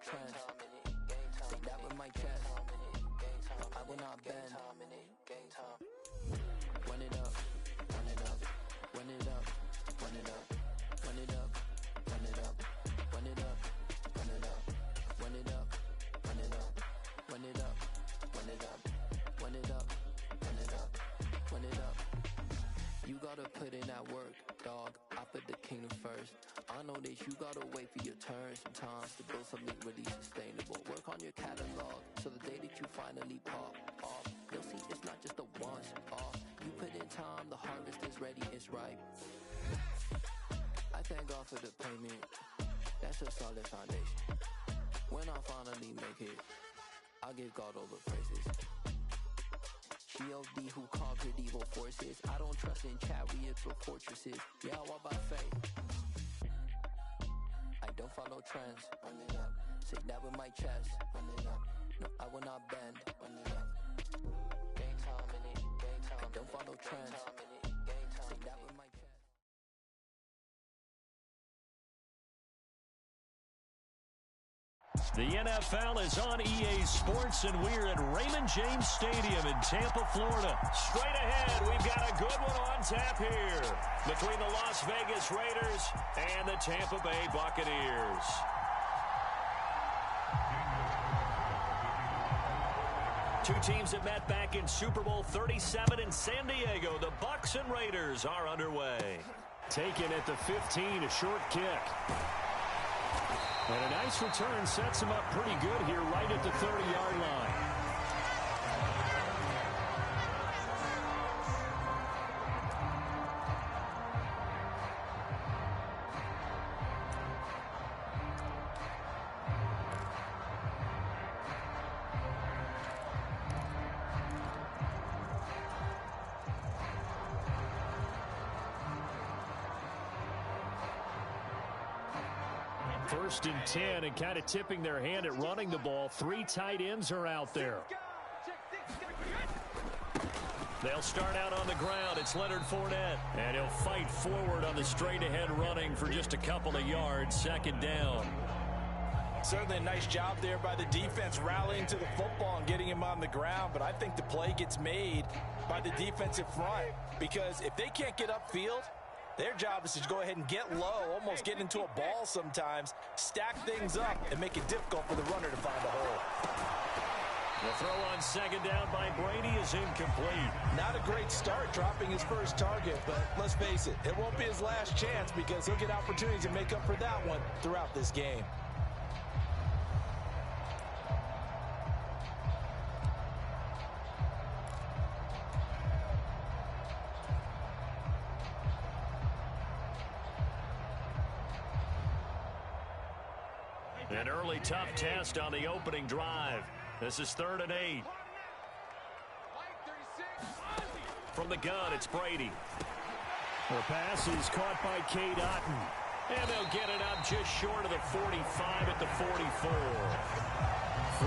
trends. Say that with my chest. No, I will not bend. Run it up, run it up, run it up, run it up, run it up, run it up, run it up, run it up, run it up, run it up, run it up, run it up, run it up, run it up, run it up. You gotta put in that work, dog. I put the kingdom first. I know that you gotta wait for your turn sometimes to build something really sustainable. Work on your catalog so the day that you finally pop off, you'll see it's not just a once off. You put in time, the harvest is ready, it's ripe. I thank God for the payment. That's a solid foundation. When I finally make it, I'll give God all the praises. G.O.D. who conquered evil forces. I don't trust in chariots or fortresses. Yeah, I walk by faith. I don't follow trends. Run it up. Say that with my chest. Run it up. No, I will not bend. Run it up. Game time in it. Game time. I don't follow trends. Say that with my chest. The NFL is on EA Sports, and we're at Raymond James Stadium in Tampa, Florida. Straight ahead, we've got a good one on tap here between the Las Vegas Raiders and the Tampa Bay Buccaneers. Two teams that met back in Super Bowl 37 in San Diego. The Bucs and Raiders are underway. Taken at the 15, a short kick. And a nice return sets him up pretty good here right at the 30-yard line. First and 10, and kind of tipping their hand at running the ball. Three tight ends are out there. They'll start out on the ground. It's Leonard Fournette, and he'll fight forward on the straight-ahead running for just a couple of yards. Second down. Certainly a nice job there by the defense rallying to the football and getting him on the ground, but I think the play gets made by the defensive front, because if they can't get upfield, their job is to go ahead and get low, almost get into a ball sometimes, stack things up, and make it difficult for the runner to find a hole. The throw on second down by Brady is incomplete. Not a great start dropping his first target, but let's face it, it won't be his last chance because he'll get opportunities to make up for that one throughout this game. An early tough test on the opening drive. This is 3rd and 8. From the gun, it's Brady. The pass is caught by Cade Otton. And they'll get it up just short of the 45 at the 44.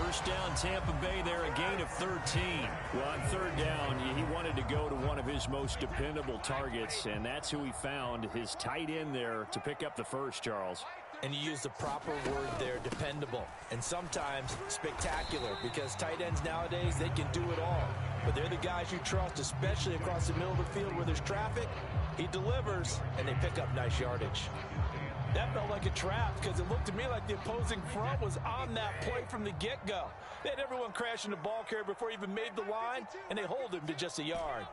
First down, Tampa Bay there, a gain of 13. Well, on third down, he wanted to go to one of his most dependable targets, and that's who he found, his tight end there, to pick up the first, Charles. And you use the proper word there, dependable, and sometimes spectacular, because tight ends nowadays, they can do it all. But they're the guys you trust, especially across the middle of the field where there's traffic. He delivers, and they pick up nice yardage. That felt like a trap because it looked to me like the opposing front was on that play from the get-go. They had everyone crashing the ball carrier before he even made the line, and they hold him to just a yard.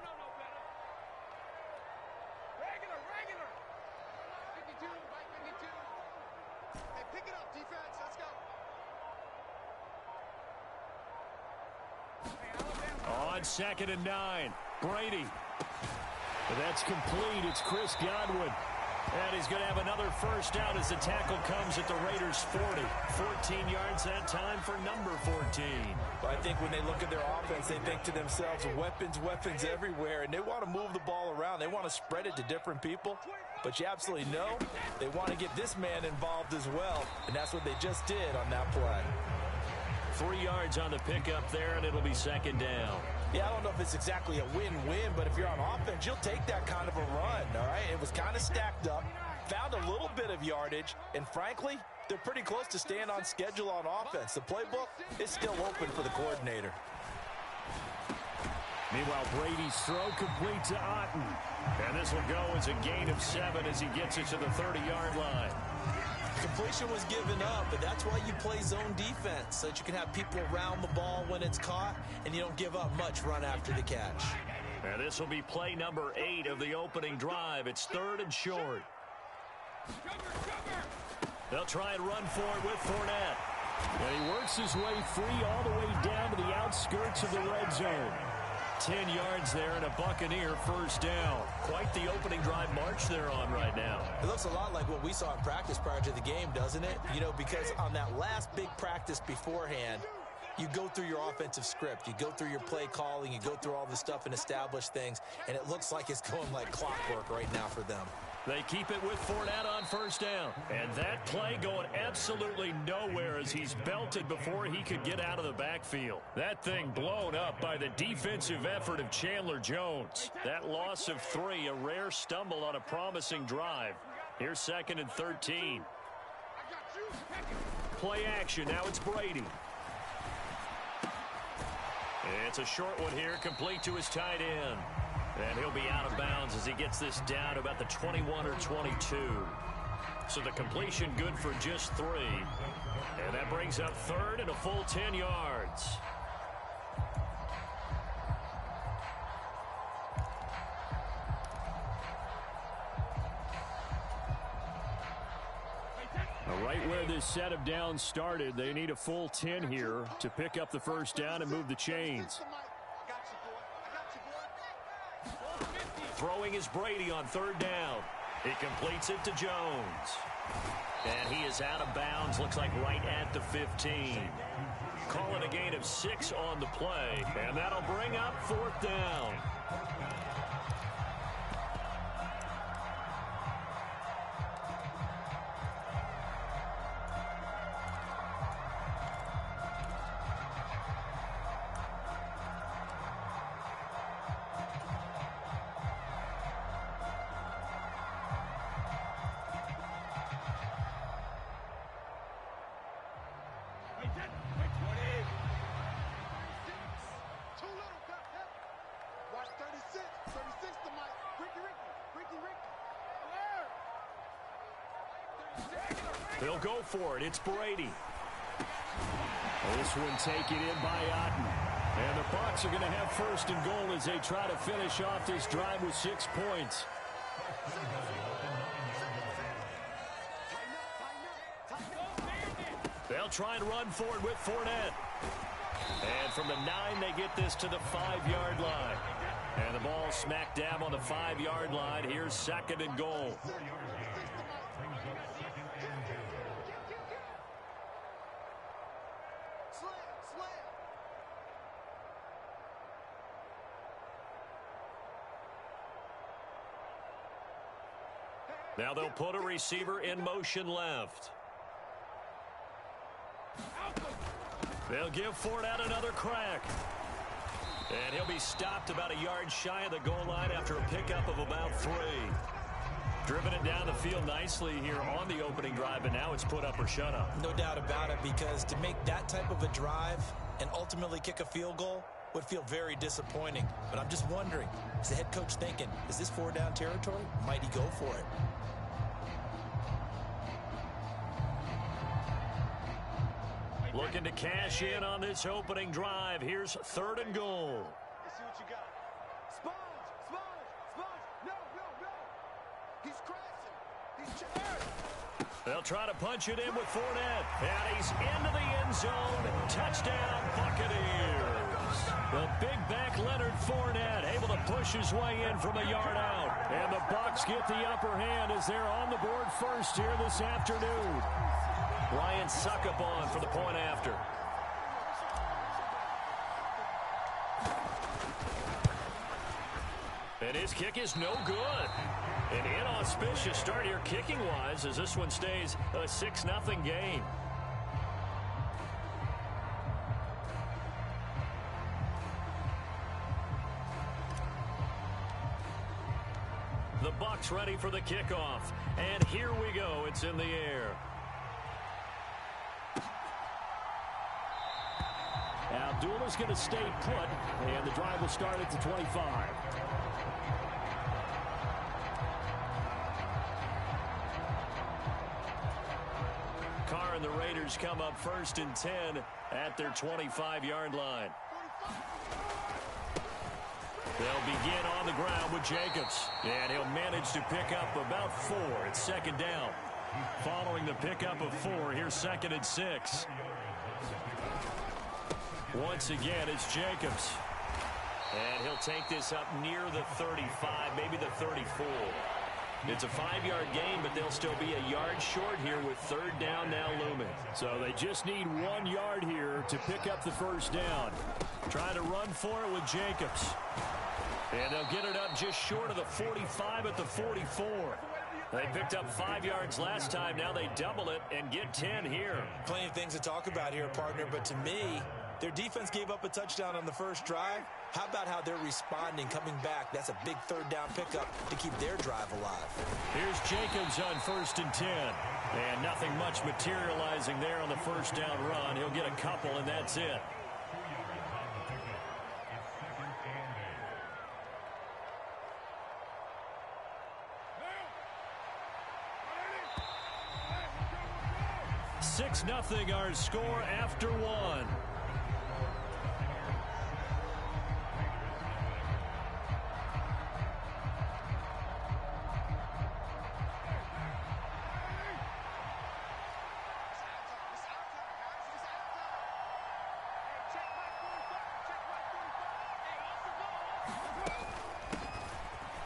On 2nd and 9, Brady. That's complete. It's Chris Godwin. And he's going to have another first down as the tackle comes at the Raiders' 40. 14 yards that time for number 14. But I think when they look at their offense, they think to themselves, weapons everywhere, and they want to move the ball around. They want to spread it to different people. But you absolutely know they want to get this man involved as well, and that's what they just did on that play. 3 yards on the pickup there, and it'll be second down. Yeah, I don't know if it's exactly a win-win, but if you're on offense, you'll take that kind of a run, all right? It was kind of stacked up, found a little bit of yardage, and frankly, they're pretty close to staying on schedule on offense. The playbook is still open for the coordinator. Meanwhile, Brady's throw complete to Otten. And this will go as a gain of 7 as he gets it to the 30-yard line. Completion was given up, but that's why you play zone defense, so that you can have people around the ball when it's caught, and you don't give up much run after the catch. And this will be play number 8 of the opening drive. It's 3rd and short. They'll try and run for it with Fournette. And he works his way free all the way down to the outskirts of the red zone. 10 yards there and a Buccaneer first down. Quite the opening drive march they're on right now. It looks a lot like what we saw in practice prior to the game, doesn't it? You know, because on that last big practice beforehand, you go through your offensive script. You go through your play calling. You go through all this stuff and establish things. And it looks like it's going like clockwork right now for them. They keep it with Fournette on first down. And that play going absolutely nowhere as he's belted before he could get out of the backfield. That thing blown up by the defensive effort of Chandler Jones. That loss of 3, a rare stumble on a promising drive. Here's 2nd and 13. Play action. Now it's Brady. It's a short one here, complete to his tight end. And he'll be out of bounds as he gets this down to about the 21 or 22. So the completion good for just 3. And that brings up 3rd and a full 10 yards. Right where this set of downs started, they need a full 10 here to pick up the first down and move the chains. Throwing is Brady on 3rd down. He completes it to Jones. And he is out of bounds, looks like right at the 15. Calling a gain of 6 on the play, and that'll bring up 4th down. They'll go for it. It's Brady. This one taken in by Otten. And the Bucs are going to have 1st and goal as they try to finish off this drive with 6 points. They'll try and run for it with Fournette. And from the 9, they get this to the 5-yard line. And the ball smack dab on the 5-yard line. Here's 2nd and goal. Now they'll put a receiver in motion left. They'll give Fournette another crack. And he'll be stopped about a yard shy of the goal line after a pickup of about 3. Driven it down the field nicely here on the opening drive, and now it's put up or shut up. No doubt about it, because to make that type of a drive and ultimately kick a field goal would feel very disappointing. But I'm just wondering, is the head coach thinking, is this 4-down territory? Might he go for it? Looking to cash in on this opening drive. Here's 3rd and goal. Let's see what you got. Sponge. No. He's crashing. He's charging. They'll try to punch it in with Fournette. And he's into the end zone. Touchdown, Buccaneers. The big back Leonard Fournette able to push his way in from a yard out. And the Bucs get the upper hand as they're on the board first here this afternoon. Ryan Succop for the point after. And his kick is no good. An inauspicious start here kicking-wise as this one stays a 6-0 game. The Bucs ready for the kickoff. And here we go. It's in the air. Abdul is going to stay put, and the drive will start at the 25. Carr and the Raiders come up 1st and 10 at their 25-yard line. They'll begin on the ground with Jacobs, and he'll manage to pick up about 4 at 2nd down. Following the pickup of 4, here's 2nd and 6. Once again, it's Jacobs. And he'll take this up near the 35, maybe the 34. It's a 5-yard gain, but they'll still be a yard short here with 3rd down now looming. So they just need 1 yard here to pick up the 1st down. Trying to run for it with Jacobs. And they'll get it up just short of the 45 at the 44. They picked up 5 yards last time. Now they double it and get 10 here. Plenty of things to talk about here, partner, but to me, their defense gave up a touchdown on the first drive. How about how they're responding, coming back? That's a big 3rd down pickup to keep their drive alive. Here's Jacobs on 1st and 10. And nothing much materializing there on the 1st down run. He'll get a couple, and that's it. Six nothing our score after 1.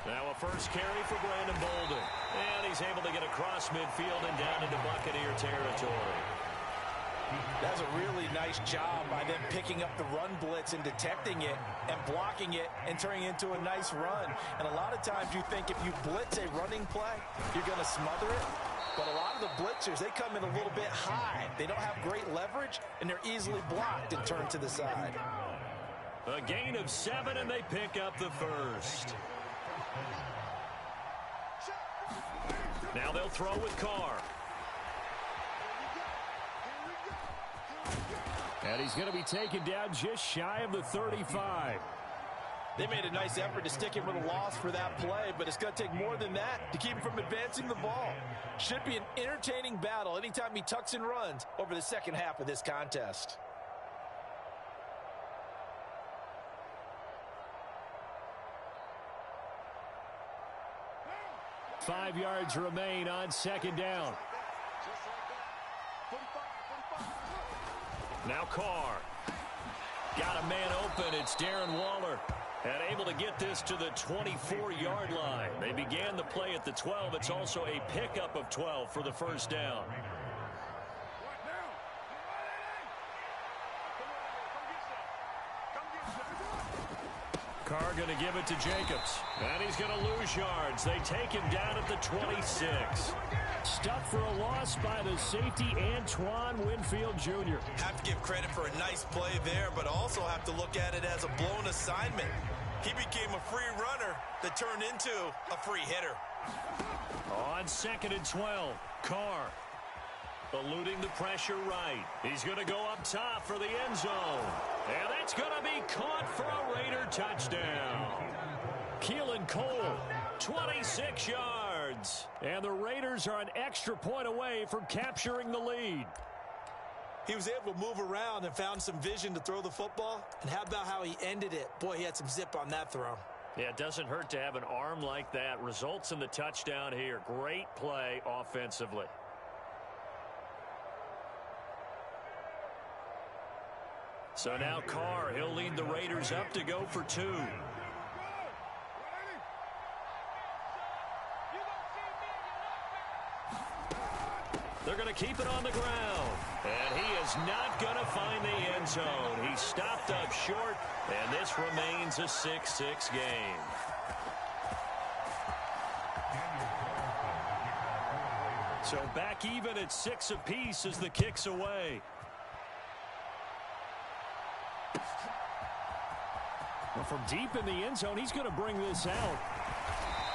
Now a first carry for Brandon Bolden. And he's able to get across midfield and down into Buccaneer territory. That's a really nice job by them picking up the run blitz and detecting it and blocking it and turning it into a nice run. And a lot of times you think if you blitz a running play, you're going to smother it. But a lot of the blitzers, they come in a little bit high. They don't have great leverage, and they're easily blocked and turned to the side. A gain of 7, and they pick up the 1st. Now they'll throw with Carr. And he's going to be taken down just shy of the 35. They made a nice effort to stick him with a loss for that play, but it's going to take more than that to keep him from advancing the ball. Should be an entertaining battle anytime he tucks and runs over the second half of this contest. Five yards remain on 2nd down. Now Carr. Got a man open. It's Darren Waller. And able to get this to the 24-yard line. They began the play at the 12. It's also a pickup of 12 for the 1st down. Carr going to give it to Jacobs. And he's going to lose yards. They take him down at the 26. Stuck for a loss by the safety Antoine Winfield Jr. Have to give credit for a nice play there, but also have to look at it as a blown assignment. He became a free runner that turned into a free hitter. On 2nd and 12, Carr eluding the pressure right. He's going to go up top for the end zone. And that's going to be caught for a Raider touchdown. Keelan Cole, 26 yards. And the Raiders are an extra point away from capturing the lead. He was able to move around and found some vision to throw the football. And how about how he ended it? Boy, he had some zip on that throw. Yeah, it doesn't hurt to have an arm like that. Results in the touchdown here. Great play offensively. So now Carr, he'll lead the Raiders up to go for 2. They're going to keep it on the ground. And he is not going to find the end zone. He stopped up short, and this remains a 6-6 game. So back even at 6 apiece as the kick's away. Well, from deep in the end zone, he's going to bring this out.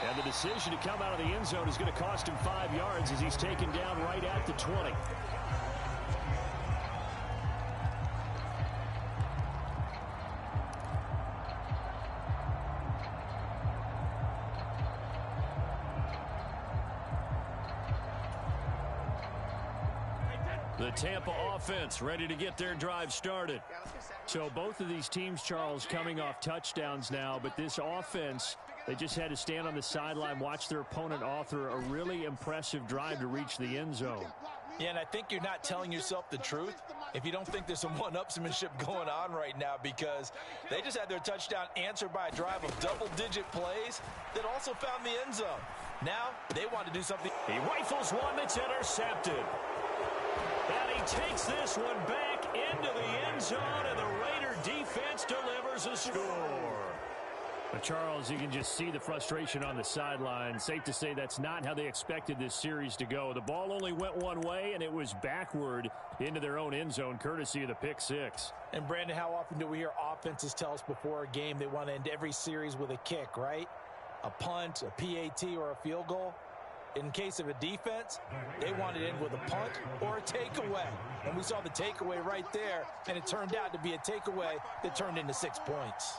And the decision to come out of the end zone is going to cost him 5 yards as he's taken down right at the 20. The Tampa offense ready to get their drive started. So both of these teams, Charles, coming off touchdowns now, but this offense, they just had to stand on the sideline, watch their opponent author a really impressive drive to reach the end zone. Yeah, and I think you're not telling yourself the truth if you don't think there's some one-upsmanship going on right now, because they just had their touchdown answered by a drive of double-digit plays that also found the end zone. Now they want to do something. He rifles one that's intercepted. And he takes this one back into the end zone, and the Raider defense delivers a score. But Charles, you can just see the frustration on the sideline. Safe to say that's not how they expected this series to go. The ball only went one way, and it was backward into their own end zone, courtesy of the pick six. And, Brandon, how often do we hear offenses tell us before a game they want to end every series with a kick, right? A punt, a PAT, or a field goal. In case of a defense, they wanted to end with a punt or a takeaway. And we saw the takeaway right there, and it turned out to be a takeaway that turned into 6 points.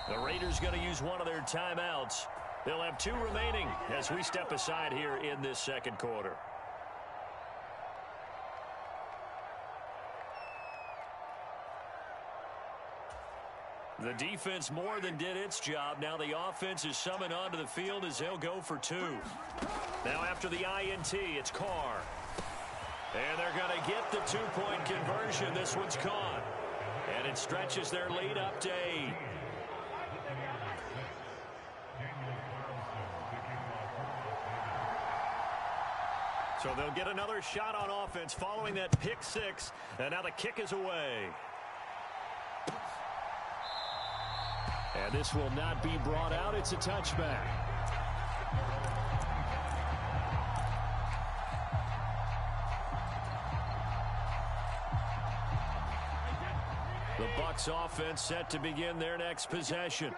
The Raiders going to use one of their timeouts. They'll have 2 remaining as we step aside here in this second quarter. The defense more than did its job. Now the offense is summoned onto the field as they'll go for 2. Now after the INT, it's Carr. And they're going to get the 2-point conversion. This one's caught. And it stretches their lead up to 8. So they'll get another shot on offense following that pick 6. And now the kick is away. And this will not be brought out. It's a touchback. The Bucs offense set to begin their next possession.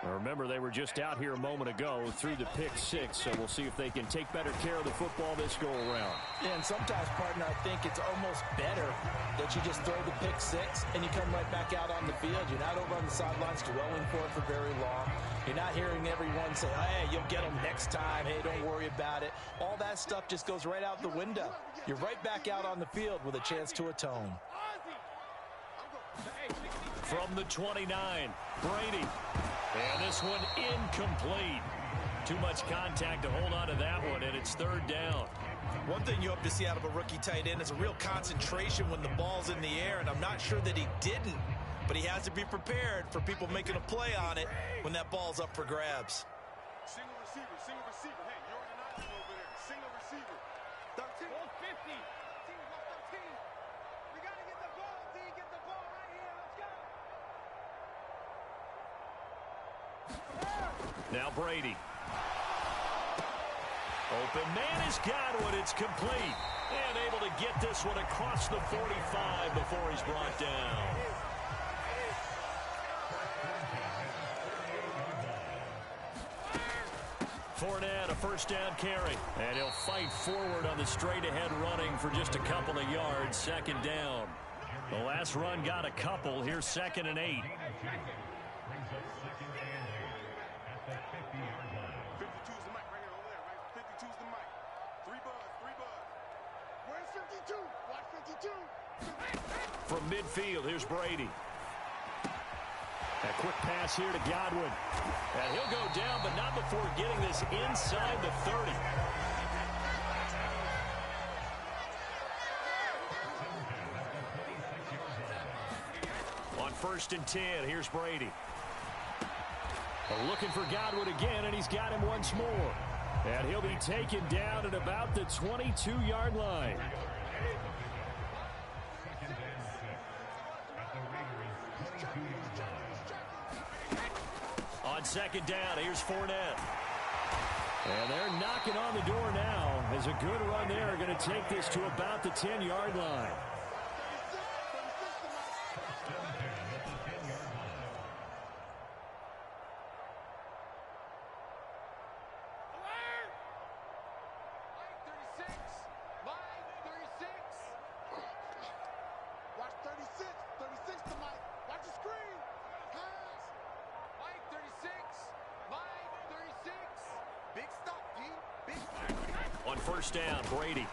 Now remember, they were just out here a moment ago through the pick 6, so we'll see if they can take better care of the football this go around. Yeah, and sometimes, partner, I think it's almost better that you just throw the pick 6 and you come right back out on the field. You're not over on the sidelines dwelling for it for very long. You're not hearing everyone say, hey, you'll get them next time. Hey, don't worry about it. All that stuff just goes right out the window. You're right back out on the field with a chance to atone. From the 29, Brady. And this one incomplete. Too much contact to hold on to that one, and it's 3rd down. One thing you hope to see out of a rookie tight end is a real concentration when the ball's in the air, and I'm not sure that he didn't, but he has to be prepared for people making a play on it when that ball's up for grabs. Single receiver, single receiver. Hey, you're on the 9 over there. Single receiver. 13. 50. 13. We got to get the ball, D. Get the ball right here. Let's go. Now Brady. Open man is Godwin. It's complete. And able to get this one across the 45 before he's brought down. Fournette, a 1st down carry. And he'll fight forward on the straight-ahead running for just a couple of yards. 2nd down. The last run got a couple. Here's 2nd and 8. 52's the mic right here over there, right? 52's the mic. 3 buzz, 3 buzz. Where's 52? Watch 52. From midfield, here's Brady. A quick pass here to Godwin. And he'll go down, but not before getting this inside the 30. On 1st and 10, here's Brady. Looking for Godwin again, and he's got him once more. And he'll be taken down at about the 22-yard line. On 2nd down, here's Fournette. And they're knocking on the door now as a good run there. Going to take this to about the 10-yard line. On first down, Brady.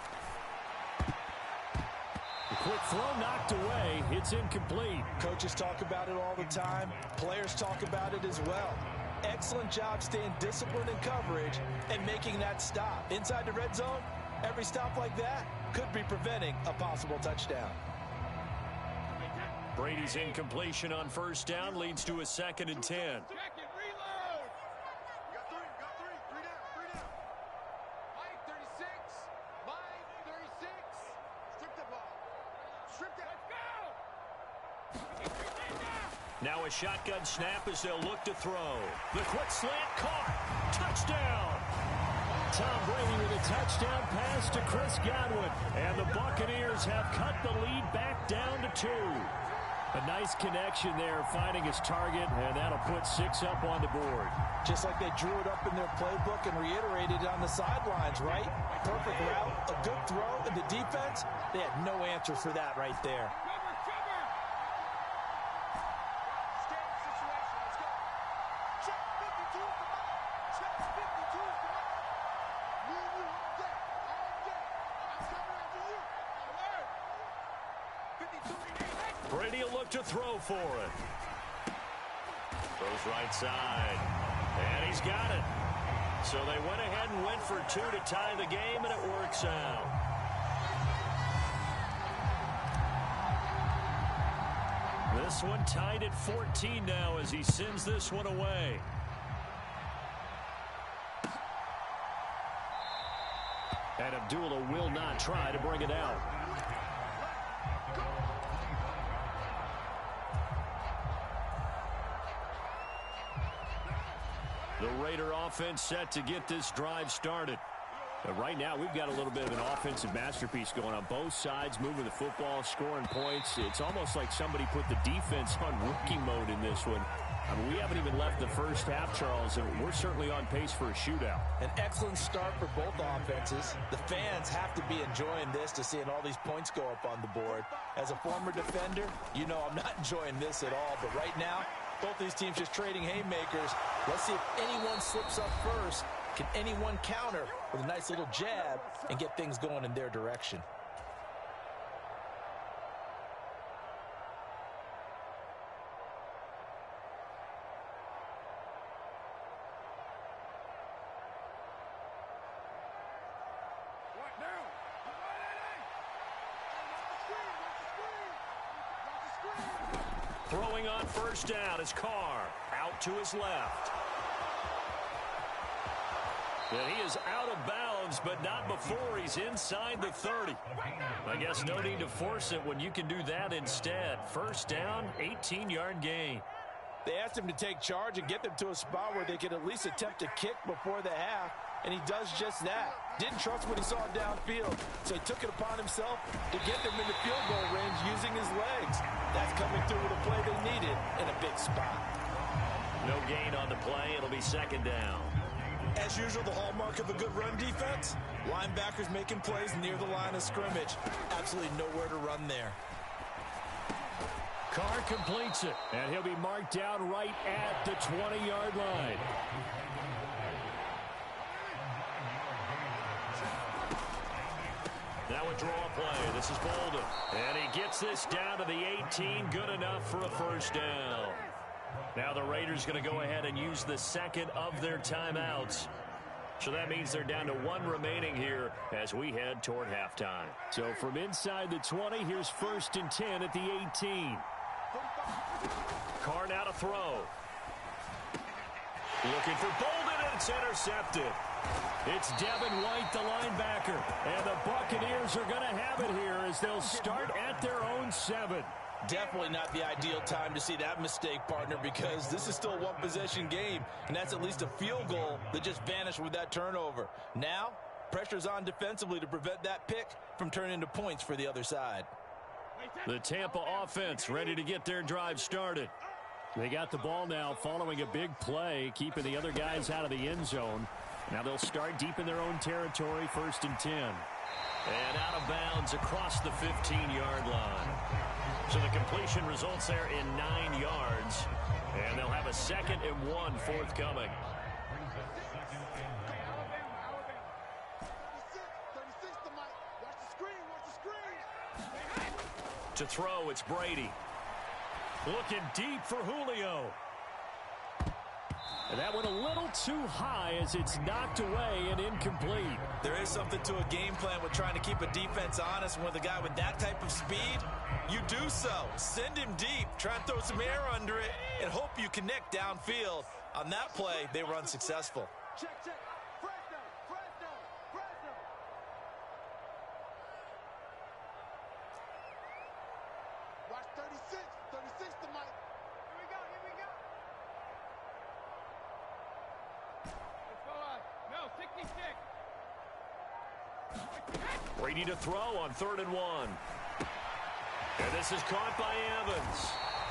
The quick throw knocked away. It's incomplete. Coaches talk about it all the time. Players talk about it as well. Excellent job staying disciplined in coverage and making that stop. Inside the red zone, every stop like that could be preventing a possible touchdown. Brady's incompletion on first down leads to a 2nd and 10. Now a shotgun snap as they'll look to throw. The quick slant caught. Touchdown. Tom Brady with a touchdown pass to Chris Godwin. And the Buccaneers have cut the lead back down to 2. A nice connection there, finding his target, and that'll put 6 up on the board. Just like they drew it up in their playbook and reiterated it on the sidelines, right? Perfect route, a good throw, and the defense, they had no answer for that right there. Brady will look to throw for it. Throws right side. And he's got it. So they went ahead and went for 2 to tie the game, and it works out. This one tied at 14 now as he sends this one away. And Abdullah will not try to bring it out. The Raider offense set to get this drive started. But right now, we've got a little bit of an offensive masterpiece going on both sides, moving the football, scoring points. It's almost like somebody put the defense on rookie mode in this one. I mean, we haven't even left the first half, Charles, and we're certainly on pace for a shootout. An excellent start for both offenses. The fans have to be enjoying this to seeing all these points go up on the board. As a former defender, you know I'm not enjoying this at all. But right now, both these teams just trading haymakers. Let's see if anyone slips up first. Can anyone counter with a nice little jab and get things going in their direction? Throwing on first down is Carr. Out to his left. And he is out of bounds, but not before he's inside the 30. I guess no need to force it when you can do that instead. First down, 18-yard gain. They asked him to take charge and get them to a spot where they could at least attempt a kick before the half, and he does just that. Didn't trust what he saw downfield, so he took it upon himself to get them into field goal range using his legs. That's coming through with a play they needed in a big spot. No gain on the play. It'll be second down. As usual, the hallmark of a good run defense, linebackers making plays near the line of scrimmage. Absolutely nowhere to run there. Carr completes it, and he'll be marked down right at the 20-yard line. Now a draw play. This is Bolden. And he gets this down to the 18. Good enough for a first down. Now the Raiders going to go ahead and use the second of their timeouts. So that means they're down to 1 remaining here as we head toward halftime. So from inside the 20, here's 1st and 10 at the 18. Carr now to throw. Looking for Bolden, and it's intercepted. It's Devin White, the linebacker. And the Buccaneers are going to have it here as they'll start at their own 7. Definitely not the ideal time to see that mistake, partner, because this is still a one-possession game, and that's at least a field goal that just vanished with that turnover. Now, pressure's on defensively to prevent that pick from turning into points for the other side. The Tampa offense ready to get their drive started. They got the ball now following a big play, keeping the other guys out of the end zone. Now they'll start deep in their own territory, 1st and 10. And out of bounds across the 15-yard line. So the completion results there in 9 yards. And they'll have a 2nd and 1 forthcoming. To throw, it's Brady. Looking deep for Julio. And that went a little too high as it's knocked away and incomplete. There is something to a game plan with trying to keep a defense honest. And with a guy with that type of speed, you do so. Send him deep. Try and throw some air under it and hope you connect downfield. On that play, they were unsuccessful. Check, check. Fresno, Fresno, Fresno. Watch 36. 36 to Mike. Here we go, here we go. Let's go on. No, 66. Brady to throw on 3rd and 1. And this is caught by Evans.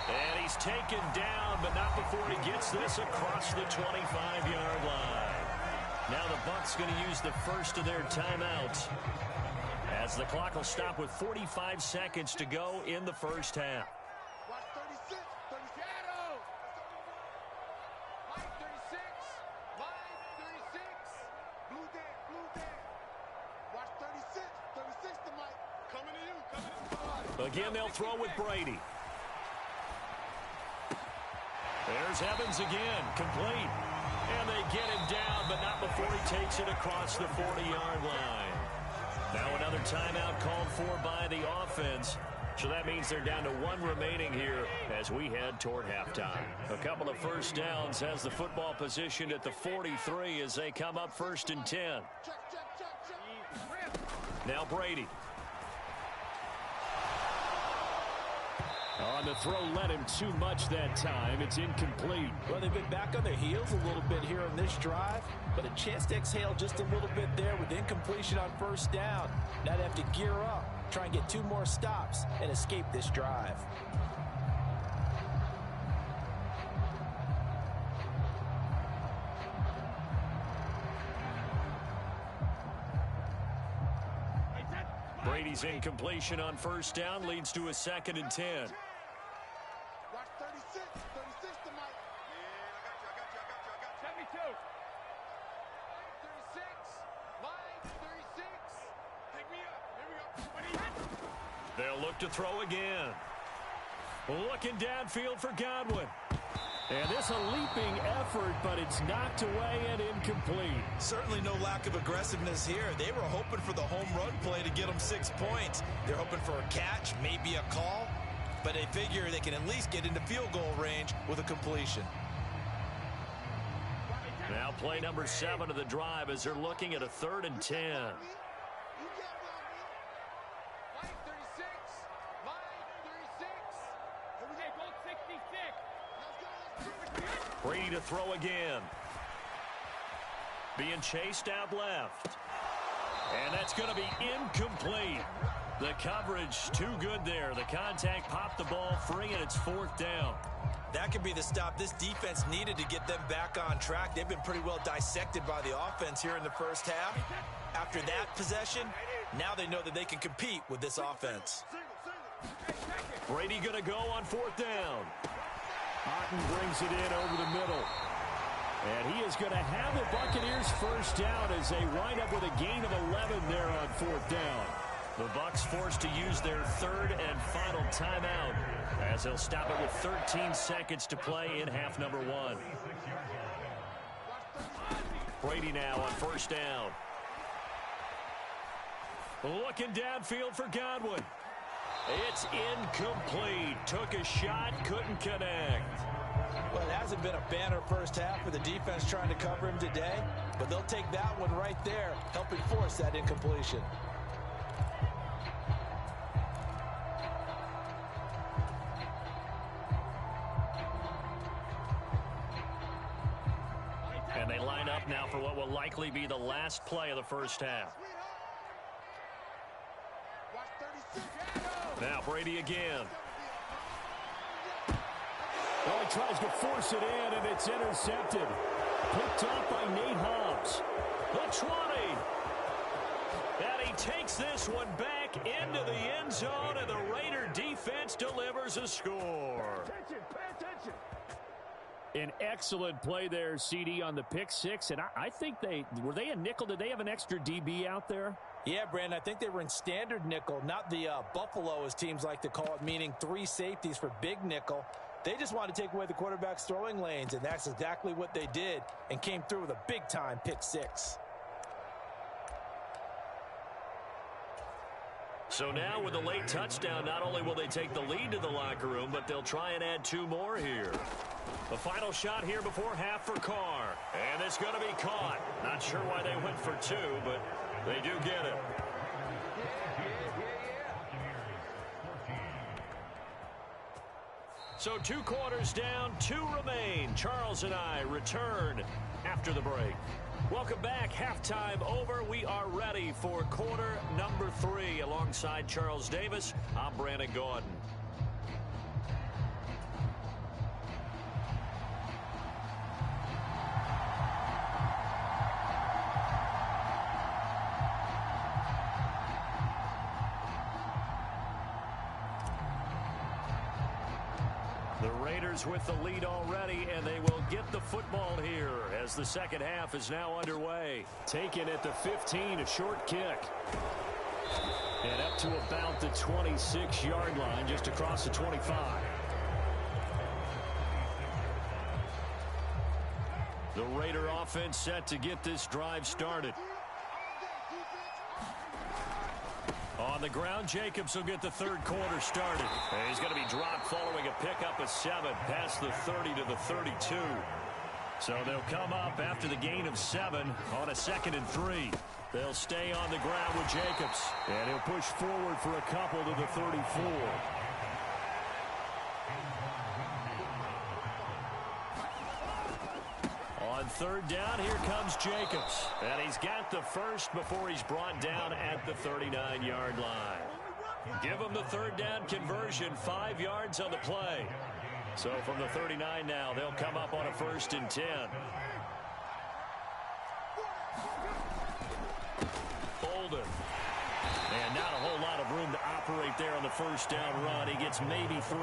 And he's taken down, but not before he gets this across the 25-yard line. Now the Bucs going to use the first of their timeouts, as the clock will stop with 45 seconds to go in the first half. Watch 36. 36. Shadow. Mike 36. Line 36. Blue Dan, blue Dan. Watch 36. 36 to Mike. Coming to you. Coming to you. Come on. Again, they'll throw with Brady. There's Evans again, complete. And they get him down, but not before he takes it across the 40-yard line. Now another timeout called for by the offense. So that means they're down to 1 remaining here as we head toward halftime. A couple of first downs has the football positioned at the 43 as they come up 1st and 10. Check, check, check, check. Now Brady. On the throw, led him too much that time. It's incomplete. Well, they've been back on their heels a little bit here on this drive, but a chance to exhale just a little bit there with incompletion on 1st down. Now they have to gear up, try and get 2 more stops, and escape this drive. Brady's incompletion on 1st down leads to a 2nd and 10. Watch 36. 36 to Mike. Yeah, I got you. 72. 36. Line 36. Take me up. Here we go. They'll look to throw again. Looking downfield for Godwin. And this a leaping effort, but it's knocked away and incomplete. Certainly no lack of aggressiveness here. They were hoping for the home run play to get them 6 points. They're hoping for a catch, maybe a call, but they figure they can at least get into field goal range with a completion. Now play number 7 of the drive as they're looking at a 3rd and 10. You get one, Mike 36. Line 36. Here we go. Goal 66. Brady to throw again. Being chased out left. And that's going to be incomplete. The coverage too good there. The contact popped the ball free, and it's 4th down. That could be the stop this defense needed to get them back on track. They've been pretty well dissected by the offense here in the first half. After that possession, now they know that they can compete with this offense. Brady going to go on 4th down. Otten brings it in over the middle. And he is going to have the Buccaneers 1st down as they wind up with a gain of 11 there on 4th down. The Bucs forced to use their 3rd and final timeout as they'll stop it with 13 seconds to play in half number 1. Brady now on 1st down. Looking downfield for Godwin. It's incomplete. Took a shot, couldn't connect. Well, it hasn't been a banner first half for the defense trying to cover him today, but they'll take that one right there, helping force that incompletion. And they line up now for what will likely be the last play of the first half. Now Brady again. Well, he tries to force it in, and it's intercepted. Picked up by Nate Hobbs. The 20. And he takes this one back into the end zone, and the Raider defense delivers a score. Attention, pay attention. An excellent play there, CD, on the pick 6. And I think were they a nickel? Did they have an extra DB out there? Yeah, Brandon, I think they were in standard nickel, not the Buffalo, as teams like to call it, meaning 3 safeties for big nickel. They just wanted to take away the quarterback's throwing lanes, and that's exactly what they did and came through with a big-time pick 6. So now with a late touchdown, not only will they take the lead to the locker room, but they'll try and add 2 more here. The final shot here before half for Carr. And it's going to be caught. Not sure why they went for 2, but they do get it. So 2 quarters down, 2 remain. Charles and I return after the break. Welcome back. Halftime over. We are ready for quarter number 3. Alongside Charles Davis, I'm Brandon Gaudin. The Raiders with the lead already, and they will get the football here as the second half is now underway. Taken at the 15, a short kick. And up to about the 26-yard line, just across the 25. The Raider offense set to get this drive started. On the ground, Jacobs will get the third quarter started. And he's going to be dropped following a pickup of 7 past the 30 to the 32. So they'll come up after the gain of 7 on a 2nd and 3. They'll stay on the ground with Jacobs. And he'll push forward for a couple to the 34. On 3rd down, here comes Jacobs. And he's got the first before he's brought down at the 39-yard line. Give him the 3rd down conversion, 5 yards on the play. So from the 39 now, they'll come up on a 1st and 10. Bolden. And not a whole lot of room to operate there on the 1st down run. He gets maybe 3.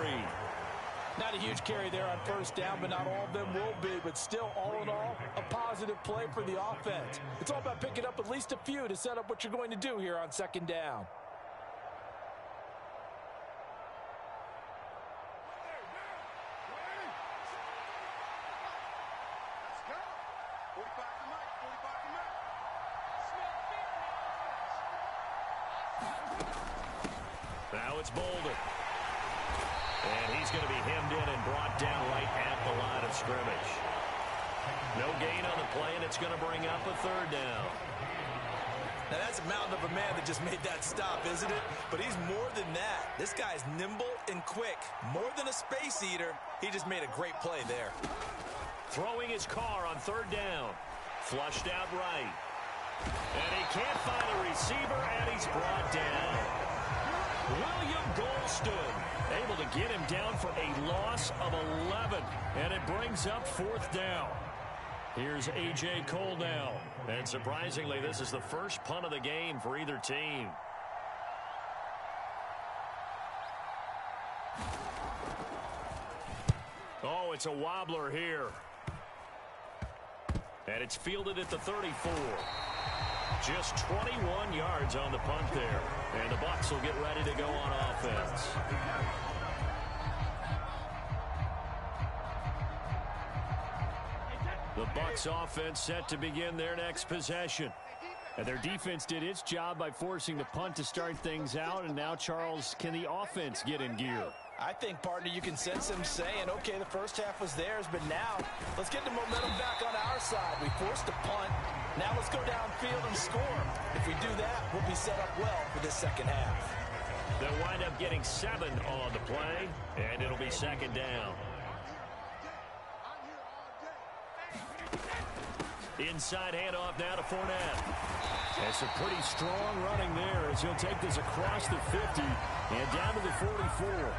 Not a huge carry there on 1st down, but not all of them will be. But still, all in all, a positive play for the offense. It's all about picking up at least a few to set up what you're going to do here on 2nd down. Now it's Bolden. And he's going to be hemmed in and brought down right at the line of scrimmage. No gain on the play, and it's going to bring up a 3rd down. Now that's a mountain of a man that just made that stop, isn't it? But he's more than that. This guy's nimble and quick. More than a space eater, he just made a great play there. Throwing his car on 3rd down. Flushed out right. And he can't find a receiver, and he's brought down. William Golston able to get him down for a loss of 11. And it brings up 4th down. Here's A.J. Cole now. And surprisingly, this is the first punt of the game for either team. Oh, it's a wobbler here. And it's fielded at the 34. Just 21 yards on the punt there. And the Bucs will get ready to go on offense. The Bucs offense set to begin their next possession. And their defense did its job by forcing the punt to start things out. And now, Charles, can the offense get in gear? I think, partner, you can sense him saying, okay, the first half was theirs, but now let's get the momentum back on our side. We forced a punt. Now let's go downfield and score. If we do that, we'll be set up well for this second half. They'll wind up getting 7 on the play, and it'll be 2nd down. Inside handoff now to Fournette. That's a pretty strong running there as he'll take this across the 50 and down to the 44.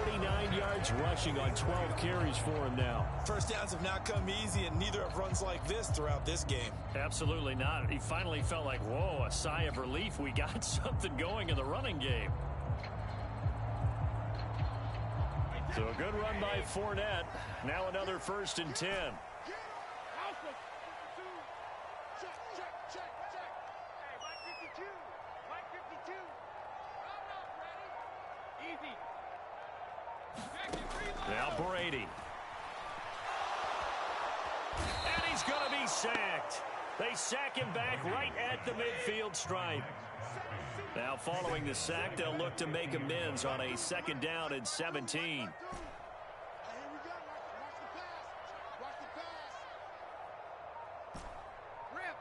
49 yards rushing on 12 carries for him now. First downs have not come easy, and neither have runs like this throughout this game. Absolutely not. He finally felt like, whoa, a sigh of relief. We got something going in the running game. So a good run by Fournette. Now another 1st and 10. Mike 52. I'm not ready. Easy. Now Brady. And he's going to be sacked. They sack him back right at the midfield stripe. Now following the sack, they'll look to make amends on a 2nd down and 17. Here we go. Watch the pass. Watch the pass. Rip.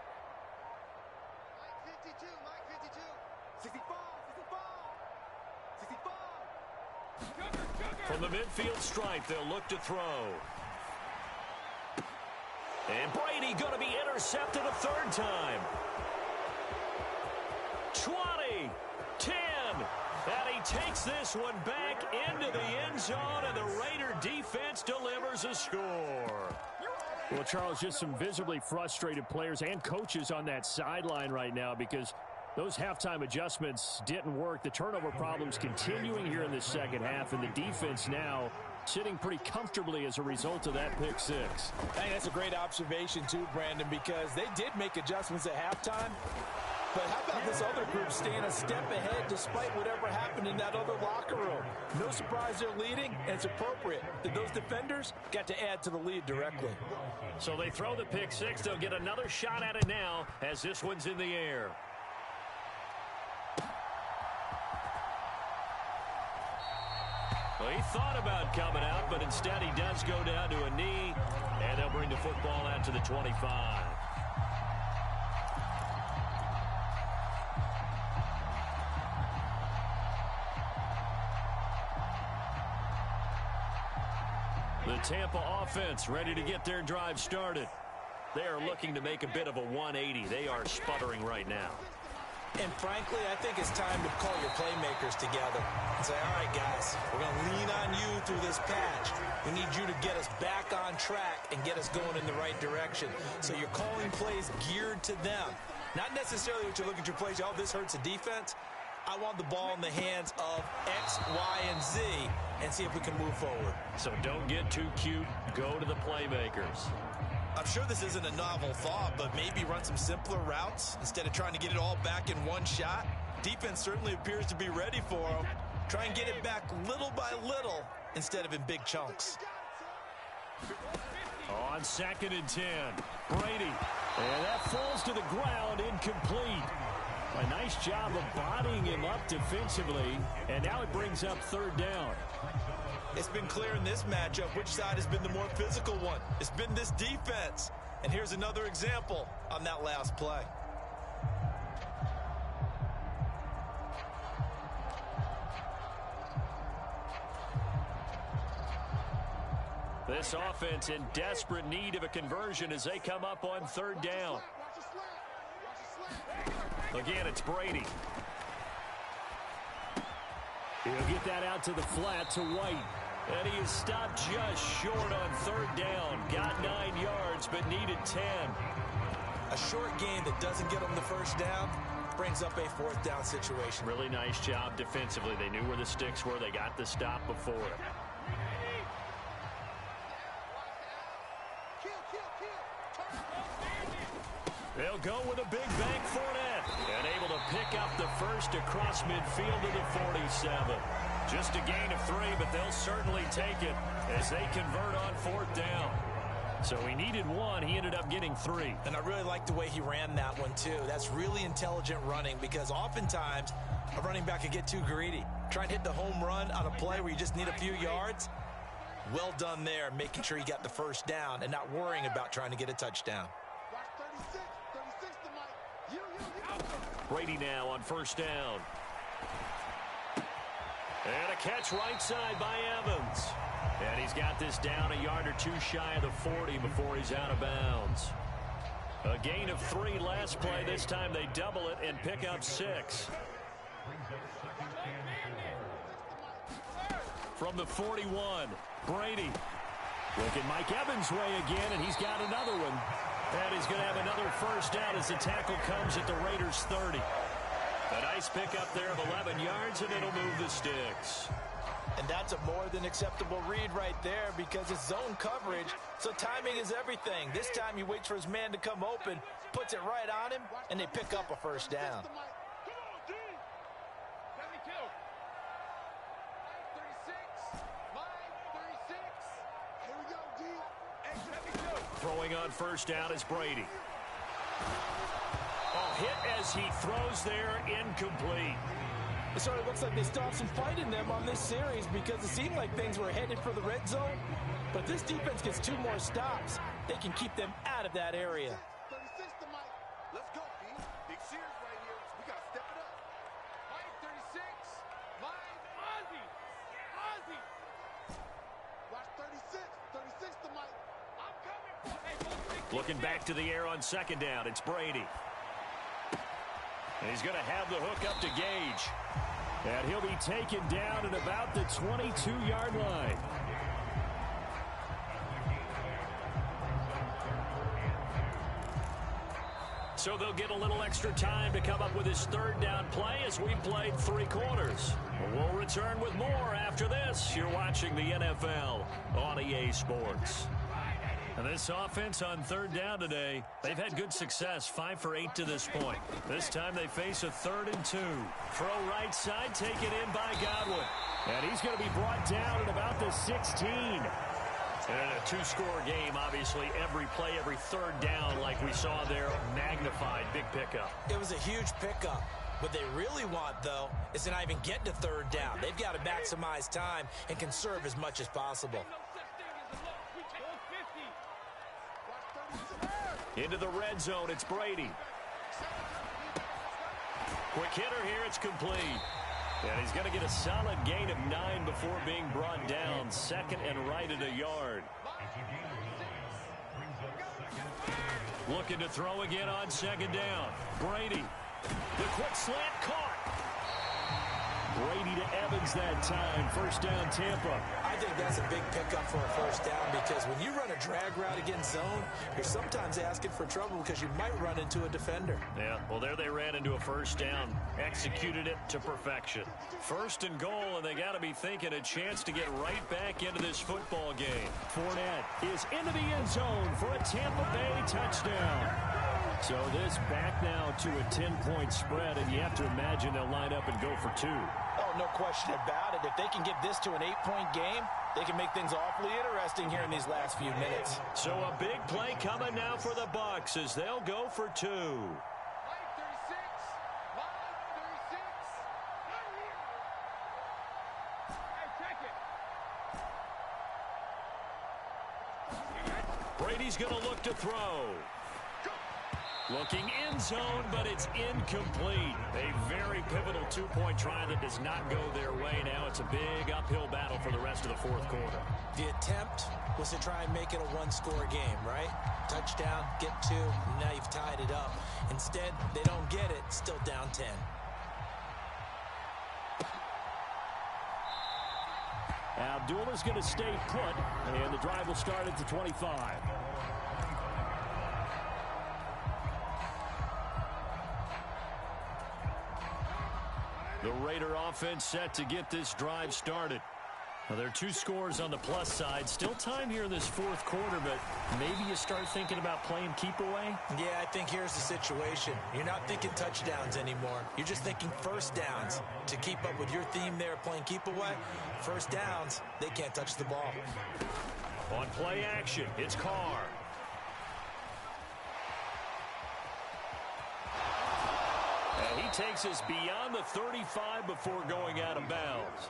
Mike 52. Mike 52. 65. 65. 65. From the midfield stripe, they'll look to throw. And Brady going to be intercepted a 3rd time. 20, 10, and he takes this one back into the end zone, and the Raider defense delivers a score. Well, Charles, just some visibly frustrated players and coaches on that sideline right now because those halftime adjustments didn't work. The turnover problems continuing here in the 2nd half, and the defense now sitting pretty comfortably as a result of that pick 6. I think that's a great observation too, Brandon, because they did make adjustments at halftime. But how about this other group staying a step ahead despite whatever happened in that other locker room? No surprise they're leading, and it's appropriate that those defenders got to add to the lead directly. So they throw the pick 6. They'll get another shot at it now as this one's in the air. Well, he thought about coming out, but instead he does go down to a knee, and they'll bring the football out to the 25. The Tampa offense ready to get their drive started. They are looking to make a bit of a 180. They are sputtering right now. And frankly, I think it's time to call your playmakers together and say, all right, guys, we're going to lean on you through this patch. We need you to get us back on track and get us going in the right direction. So you're calling plays geared to them. Not necessarily what you look at your plays, oh, this hurts the defense. I want the ball in the hands of X, Y, and Z and see if we can move forward. So don't get too cute. Go to the playmakers. I'm sure this isn't a novel thought, but maybe run some simpler routes instead of trying to get it all back in one shot. Defense certainly appears to be ready for them. Try and get it back little by little instead of in big chunks. On 2nd and 10, Brady. And that falls to the ground, incomplete. A nice job of bodying him up defensively, and now it brings up 3rd down. It's been clear in this matchup which side has been the more physical one. It's been this defense. And here's another example on that last play. This offense in desperate need of a conversion as they come up on 3rd down. Again, it's Brady. He'll get that out to the flat to White. And he is stopped just short on 3rd down. Got 9 yards, but needed 10. A short gain that doesn't get them the 1st down brings up a 4th down situation. Really nice job defensively. They knew where the sticks were. They got the stop before it. They'll go with a big bang Fournette. And able to pick up the first across midfield to the 47. Just a gain of 3, but they'll certainly take it as they convert on 4th down. So he needed 1. He ended up getting 3. And I really like the way he ran that one, too. That's really intelligent running because oftentimes a running back can get too greedy. Try and hit the home run on a play where you just need a few yards. Well done there, making sure you got the 1st down and not worrying about trying to get a touchdown. Brady now on 1st down. And a catch right side by Evans. And he's got this down a yard or 2 shy of the 40 before he's out of bounds. A gain of 3 last play. This time they double it and pick up 6. From the 41, Brady. Looking Mike Evans' way again, and he's got another one. And he's going to have another 1st down as the tackle comes at the Raiders' 30. A nice pickup there of 11 yards, and it'll move the sticks. And that's a more than acceptable read right there because it's zone coverage, so timing is everything. This time he waits for his man to come open, puts it right on him, and they pick up a 1st down. Throwing on first down is Brady. Oh, hit as he throws there, incomplete. It sort of looks like they still have some fight in them on this series because it seemed like things were headed for the red zone. But if this defense gets 2 more stops, they can keep them out of that area. 36 to Mike. Let's go, B. Big series right here. We got to step it up. Mike, 36. Mike. Ozzie. Ozzie. Watch 36. 36 to Mike. I'm coming for it. Looking back to the air on second down. It's Brady. And he's going to have the hook up to Gage. And he'll be taken down at about the 22-yard line. So they'll get a little extra time to come up with his third down play as we've played 3 quarters. We'll return with more after this. You're watching the NFL on EA Sports. And this offense on third down today, they've had good success, 5 for 8 to this point. This time they face a 3rd and 2. Throw right side, taken in by Godwin. And he's going to be brought down at about the 16. And in a 2-score game, obviously, every play, every third down, like we saw there, magnified, big pickup. It was a huge pickup. What they really want, though, is to not even get to third down. They've got to maximize time and conserve as much as possible. Into the red zone, it's Brady. Quick hitter here, it's complete. And he's going to get a solid gain of 9 before being brought down. 2nd and right at a yard. Looking to throw again on 2nd down. Brady. The quick slant caught. Brady to Evans that time. First down, Tampa. I think that's a big pickup for a first down because when you run a drag route against zone, you're sometimes asking for trouble because you might run into a defender. Yeah, well, there they ran into a first down. Executed it to perfection. 1st and goal, and they got to be thinking a chance to get right back into this football game. Fournette is into the end zone for a Tampa Bay touchdown. So this back now to a 10-point spread, and you have to imagine they'll line up and go for 2. Oh, no question about it. If they can get this to an 8-point game, they can make things awfully interesting here in these last few minutes. So a big play coming now for the Bucs as they'll go for 2. Brady's going to look to throw. Looking end zone, but it's incomplete. A very pivotal 2-point try that does not go their way. Now it's a big uphill battle for the rest of the 4th quarter. The attempt was to try and make it a 1-score game, right? Touchdown, get 2, and now you've tied it up. Instead, they don't get it, still down 10. Abdullah's going to stay put, and the drive will start at the 25. The Raider offense set to get this drive started. Now, there are 2 scores on the plus side. Still time here in this 4th quarter, but maybe you start thinking about playing keep away? Yeah, I think here's the situation. You're not thinking touchdowns anymore. You're just thinking first downs. To keep up with your theme there, playing keep away, first downs, they can't touch the ball. On play action, it's Carr. And he takes us beyond the 35 before going out of bounds.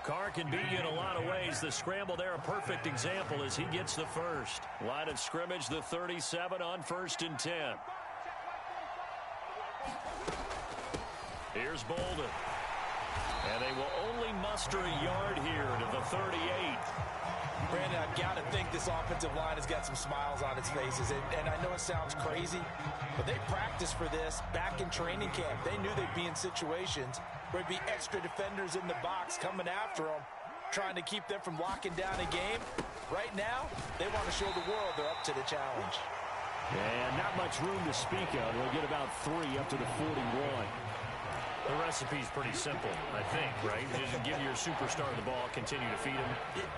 Carr can beat you in a lot of ways. The scramble there, a perfect example as he gets the first. Line of scrimmage, the 37 on 1st and 10. Here's Bolden. And they will only muster a yard here to the 38. Brandon, I've got to think this offensive line has got some smiles on its faces. And I know it sounds crazy, but they practiced for this back in training camp. They knew they'd be in situations where there'd be extra defenders in the box coming after them, trying to keep them from locking down a game. Right now, they want to show the world they're up to the challenge. And not much room to speak of. They'll get about 3 up to the 41. The recipe's pretty simple, I think, right? Just give your superstar the ball, continue to feed him.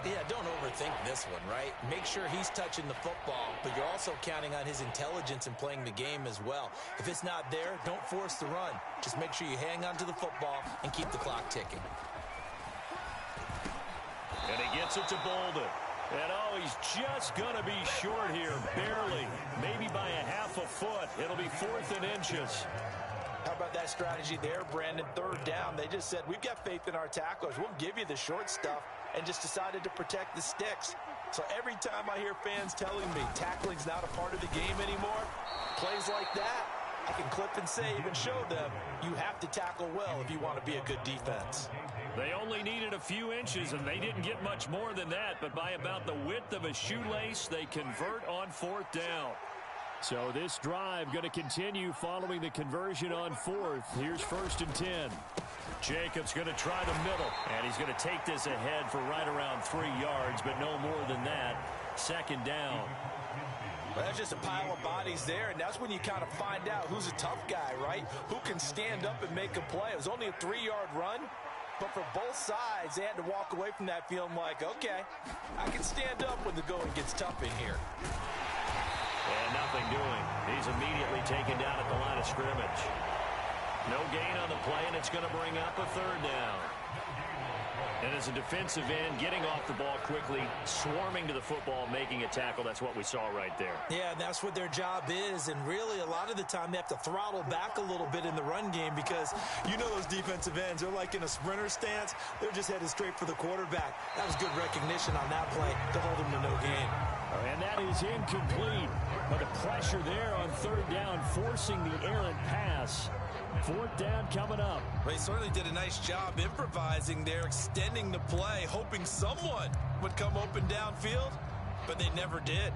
Yeah, don't overthink this one, right? Make sure he's touching the football, but you're also counting on his intelligence in playing the game as well. If it's not there, don't force the run. Just make sure you hang on to the football and keep the clock ticking. And he gets it to Bolden. And oh, he's just going to be short here, barely, maybe by a half a foot. It'll be 4th and inches. How about that strategy there, Brandon? 3rd down. They just said, we've got faith in our tacklers. We'll give you the short stuff, and just decided to protect the sticks. So every time I hear fans telling me tackling's not a part of the game anymore, plays like that, I can clip and save and show them you have to tackle well if you want to be a good defense. They only needed a few inches, and they didn't get much more than that. But by about the width of a shoelace, they convert on 4th down. So this drive going to continue following the conversion on 4th. Here's 1st and 10. Jacobs going to try the middle, and he's going to take this ahead for right around 3 yards, but no more than that. 2nd down. Well, that's just a pile of bodies there, and that's when you kind of find out who's a tough guy, right? Who can stand up and make a play. It was only a 3-yard run, but for both sides, they had to walk away from that feeling like, okay, I can stand up when the going gets tough in here. And nothing doing. He's immediately taken down at the line of scrimmage. No gain on the play, and it's going to bring up a 3rd down. And as a defensive end, getting off the ball quickly, swarming to the football, making a tackle, that's what we saw right there. Yeah, and that's what their job is, and really a lot of the time they have to throttle back a little bit in the run game because you know those defensive ends, they're like in a sprinter stance. They're just headed straight for the quarterback. That was good recognition on that play to hold them to no gain. And that is incomplete. But the pressure there on 3rd down, forcing the errant pass. 4th down coming up. Well, he certainly did a nice job improvising there, extending the play, hoping someone would come open downfield, but they never did.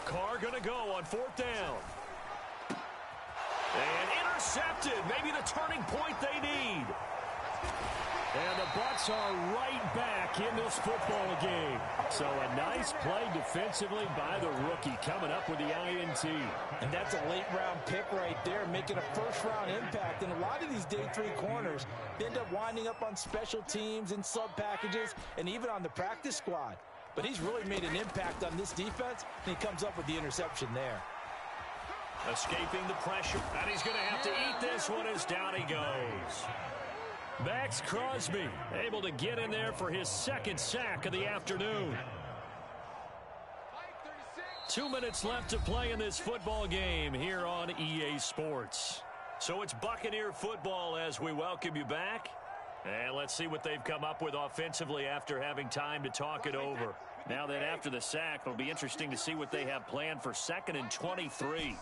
Carr going to go on 4th down. And intercepted. Maybe the turning point they need. And the Bucs are right back in this football game. So a nice play defensively by the rookie coming up with the INT. And that's a late-round pick right there, making a first-round impact. And a lot of these day 3 corners end up winding up on special teams and sub-packages and even on the practice squad. But he's really made an impact on this defense, and he comes up with the interception there. Escaping the pressure, and he's going to have to eat this one as down he goes. Max Crosby able to get in there for his 2nd sack of the afternoon. 2 minutes left to play in this football game here on EA Sports. So it's Buccaneer football as we welcome you back. And let's see what they've come up with offensively after having time to talk it over. Now that after the sack, it'll be interesting to see what they have planned for 2nd and 23.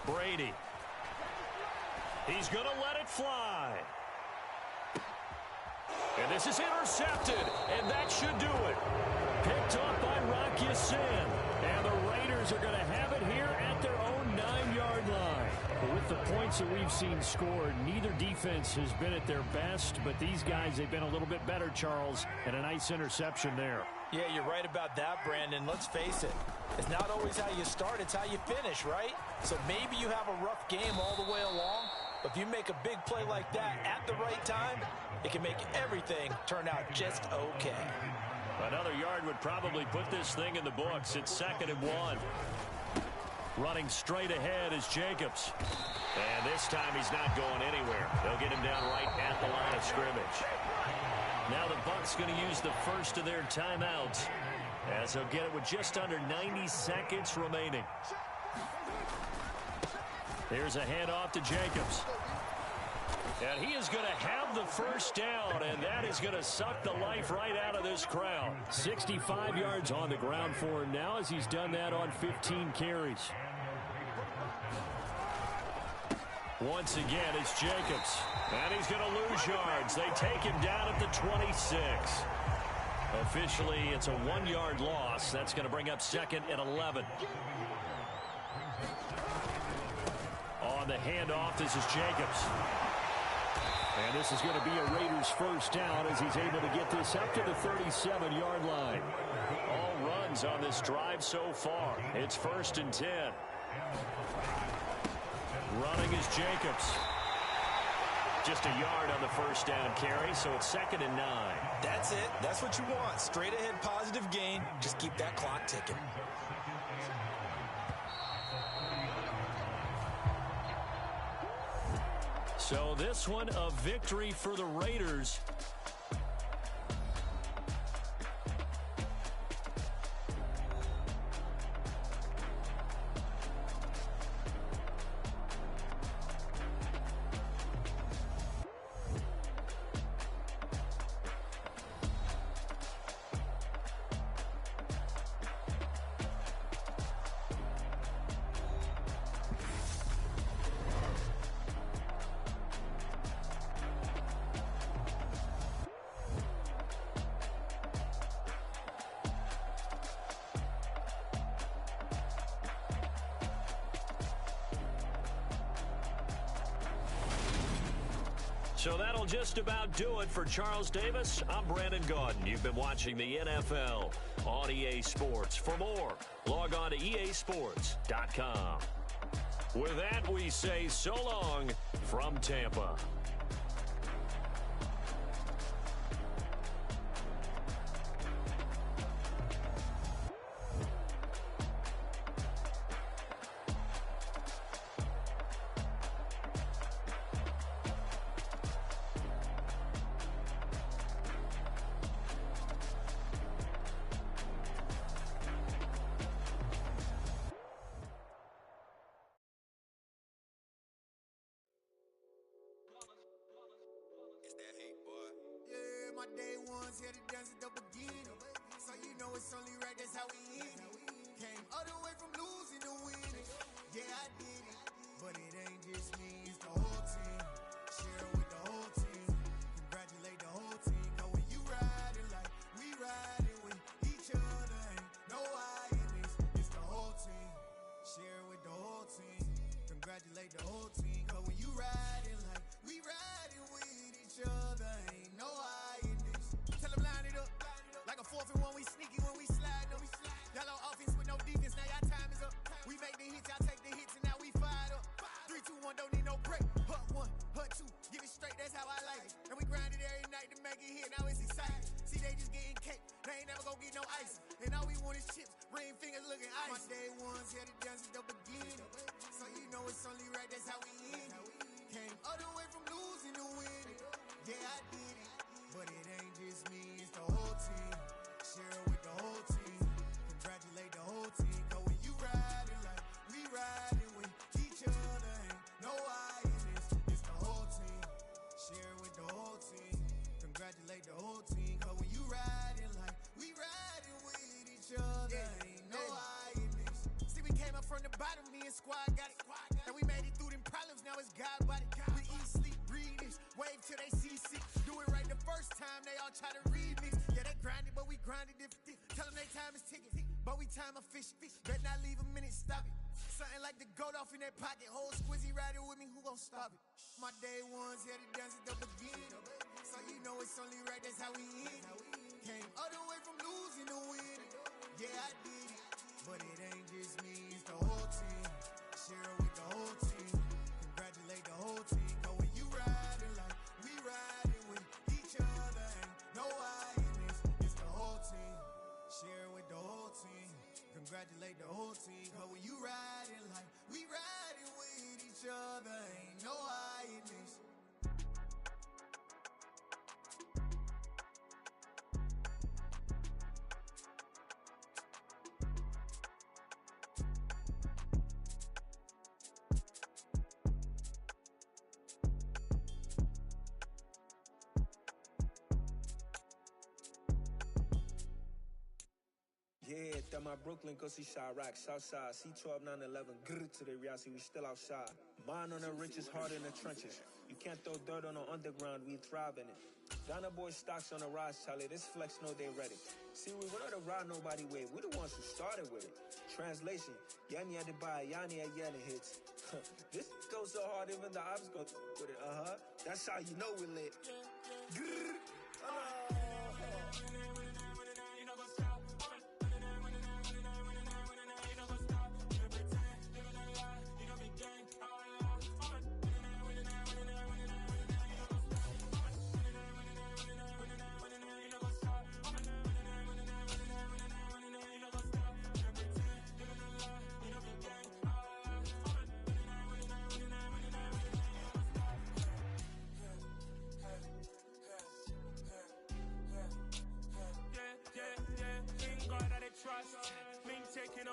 Brady. He's going to let it fly. And this is intercepted, and that should do it. Picked up by Rocky Sin. And the Raiders are going to have it here at their own 9-yard line. But with the points that we've seen scored, neither defense has been at their best, but these guys, they've been a little bit better, Charles, and a nice interception there. Yeah, you're right about that, Brandon. Let's face it. It's not always how you start, it's how you finish, right? So maybe you have a rough game all the way along, but if you make a big play like that at the right time, it can make everything turn out just okay. Another yard would probably put this thing in the books. It's 2nd and 1. Running straight ahead is Jacobs. And this time he's not going anywhere. They'll get him down right at the line of scrimmage. Now the Bucs going to use the first of their timeouts as they'll get it with just under 90 seconds remaining. Here's a handoff to Jacobs. And he is going to have the first down, and that is going to suck the life right out of this crowd. 65 yards on the ground for him now as he's done that on 15 carries. Once again, it's Jacobs. And he's going to lose yards. They take him down at the 26. Officially, it's a 1-yard loss. That's going to bring up 2nd and 11. On the handoff, this is Jacobs. And this is going to be a Raiders first down as he's able to get this up to the 37-yard line. All runs on this drive so far. It's 1st and 10. Running is Jacobs. Just a yard on the first down carry, so it's 2nd and 9. That's it. That's what you want. Straight ahead positive gain. Just keep that clock ticking. So this one a victory for the Raiders. So that'll just about do it for Charles Davis. I'm Brandon Gaudin. You've been watching the NFL on EA Sports. For more, log on to easports.com. With that, we say so long from Tampa. My day one's here to dance at the beginning. So you know it's only right, that's how we end it. Came all the way from losing to winning. Yeah, I did it. But it ain't just me, it's the whole team. Share it with the whole team. Congratulate the whole team. Cause when you riding like we riding with each other, ain't no I in this. It's the whole team. Share it with the whole team. Congratulate the whole team. Cause when you riding like we riding with each other, ain't no I. Like a 4th and 1, we sneaky when we slide. No, we slide. Y'all on offense with no defense, now y'all time is up. We make the hits, y'all take the hits, and now we fired up. 3, 2, 1, don't need no break. Hut 1, hut 2, give it straight, that's how I like it. And we grind it every night to make it hit, now it's exciting. See, they just getting cake, they ain't never gonna get no ice. And all we want is chips, ring fingers looking ice. My day one's here to dance at the beginning. So you know it's only right, that's how we end it. Came all the way from losing to winning. Yeah, I did it. But it ain't just me, it's the whole team. Share it with the whole team. Congratulate the whole team. Cause when you riding like we riding with each other, ain't no I in this. It's the whole team. Share it with the whole team. Congratulate the whole team. Cause when you riding like we riding with each other, ain't no I in this. See, we came up from the bottom, me and squad got it. And we made it through them problems, now it's God body. We eat, sleep, breathe this. Wave till they see sick. Do it right the first time, they all try to remix. Yeah, they grinded, but we grinded different. Tell them they time is ticking, but we time a fish. Bet not leave a minute, stop it. Something like the goat off in that pocket. Whole squizzy riding with me, who gon' stop it? My day one's here to dance at the beginning. So you know it's only right, that's how we end it. Came all the way from losing to winning. Yeah, I did it. But it ain't just me, it's the whole team. Share it with the whole team. Congratulate the whole team. Cause when you riding like we riding with each other, ain't no I in this. It's the whole team. Share it with the whole team. Congratulate the whole team. Cause when you riding like we riding with each other, ain't no I in this. Yeah, that my Brooklyn, go see Chirac, Southside, C12, 911, grr to the reality, we still outside. Mine on the riches, heart in the trenches. You can't throw dirt on the underground, we thrive in it. Ghana boy stocks on the rise, Charlie, this flex know they ready. See, we were not to ride nobody way, we the ones who started with it. Translation, Yani had to buy, Yani had yelling hits. This goes so hard, even the ops go with it, That's how you know we lit. Grr.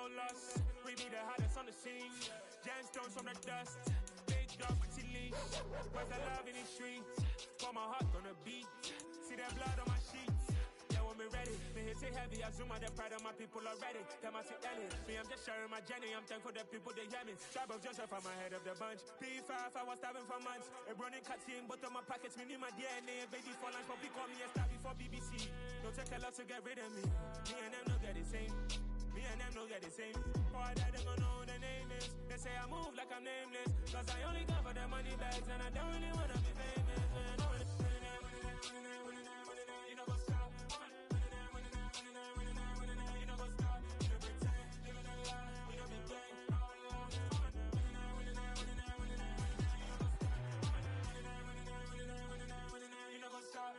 no loss. We be the hottest on the scene. Gemstones from the dust. Big dog with leash. Where's the love in the streets? Put my heart on the beat. See that blood on my sheets. Yeah, when we ready, me hit it heavy. I zoom out the pride of my people already. Them I see Ellie. Me, I'm just sharing my journey. I'm thankful that people they hear me. Tribe of Joseph, I'm ahead of the bunch. P5, I was starving for months. A running cutscene, but on my pockets, me need my DNA. Baby for lunch, but we call me a star before BBC. Don't take a lot to get rid of me. Me and them don't get the same. Me and them don't get the same. Boy, that them gonna know who the name is. They say I move like I'm nameless. Cause I only come for the money bags and I don't really wanna be famous. Man, you know what's up. You know what's up. You know pretend. Living a lie. We don't be gang. You know what's up.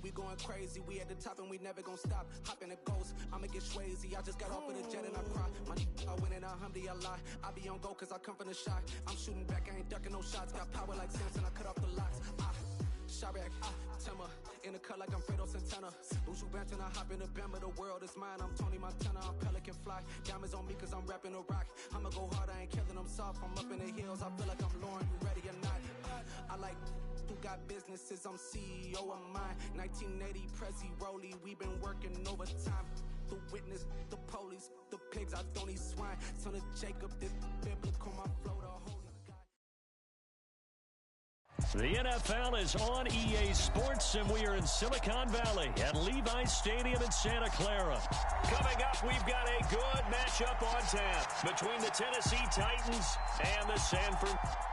We going crazy, we at the top and we never gonna stop. Hop in a ghost, I'ma get swayzy. I just got off of the jet and I cry. My I win in a Humvee, I lie. I be on go cause I come from the shot. I'm shooting back, I ain't ducking no shots. Got power like Samson, I cut off the locks. Shot back, Timber, in the cut like I'm Fredo Santana. Buju Banton, I hop in the Bama, the world is mine. I'm Tony Montana, I'm Pelican Fly. Diamonds on me cause I'm rapping a rock. I'ma go hard, I ain't killing them soft. I'm up in the hills, I feel like I'm Lauren, you ready or not? I like who got businesses, I'm CEO of mine. 1980 Prezi Rolly, we been working overtime. The witness, the police, the pigs, I don't eat swine. Son of Jacob, this biblical, my flow, the holy God. The NFL is on EA Sports, and we are in Silicon Valley at Levi's Stadium in Santa Clara. Coming up, we've got a good matchup on tap between the Tennessee Titans and the San Francisco.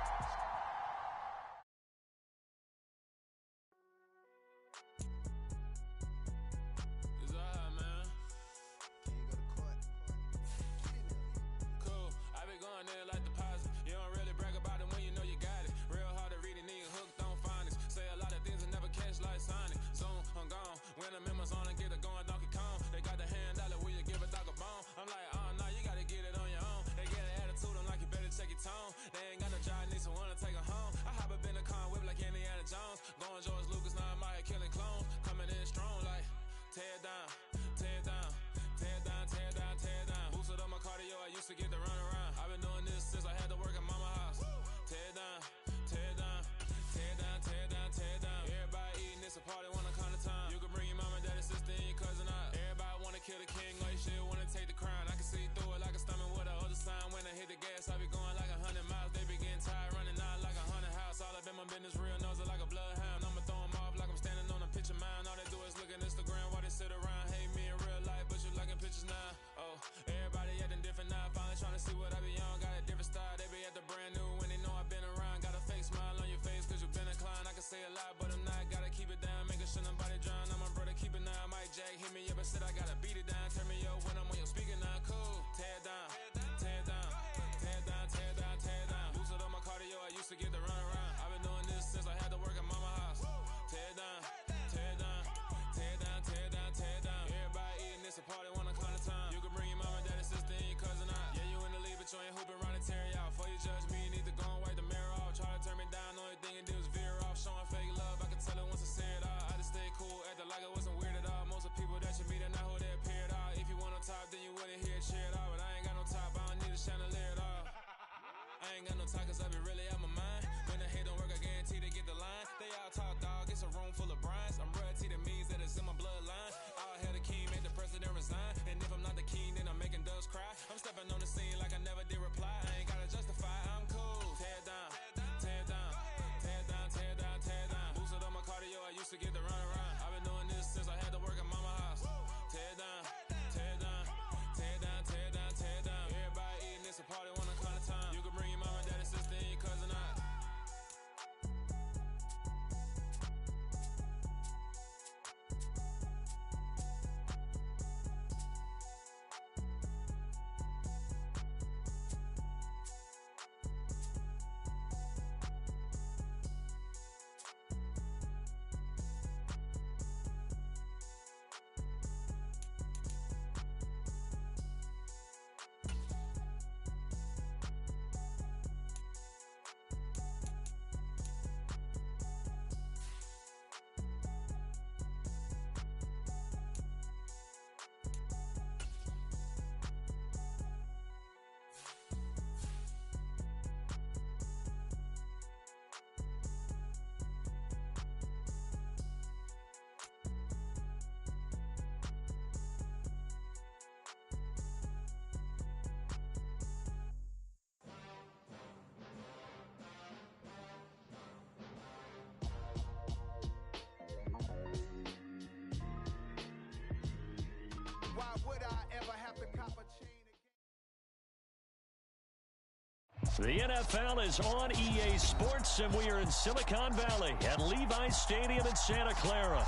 The NFL is on EA Sports, and we are in Silicon Valley at Levi's Stadium in Santa Clara.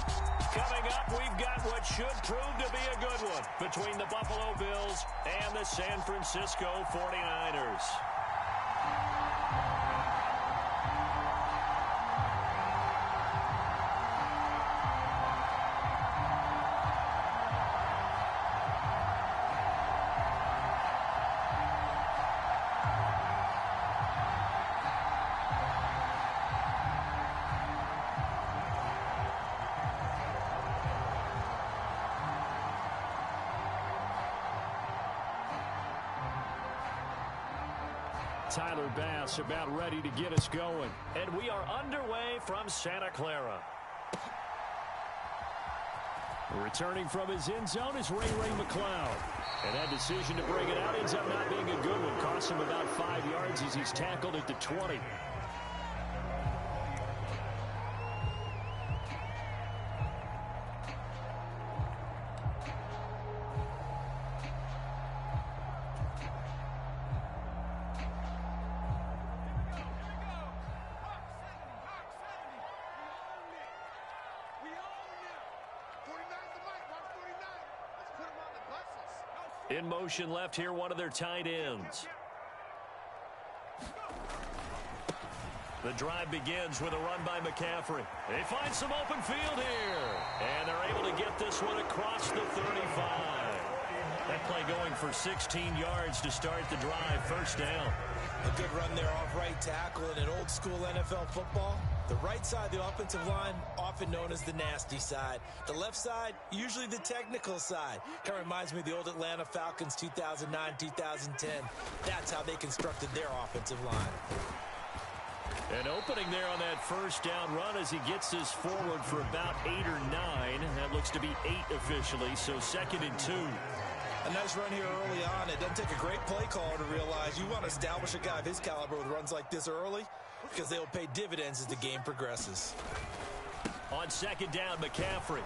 Coming up, we've got what should prove to be a good one between the Buffalo Bills and the San Francisco 49ers. Tyler Bass about ready to get us going. And we are underway from Santa Clara. Returning from his end zone is Ray McLeod. And that decision to bring it out ends up not being a good one. Costs him about 5 yards as he's tackled at the 20. In motion left here, one of their tight ends. The drive begins with a run by McCaffrey. They find some open field here. And they're able to get this one across the 35. That play going for 16 yards to start the drive. First down. A good run there off right tackle. In an old school NFL football, the right side of the offensive line, often known as the nasty side. The left side, usually the technical side. Kind of reminds me of the old Atlanta Falcons 2009, 2010. That's how they constructed their offensive line. An opening there on that first down run as he gets this forward for about 8 or 9. That looks to be 8 officially, so 2nd and 2. A nice run here early on. It doesn't take a great play caller to realize you want to establish a guy of his caliber with runs like this early because they'll pay dividends as the game progresses. On 2nd down, McCaffrey.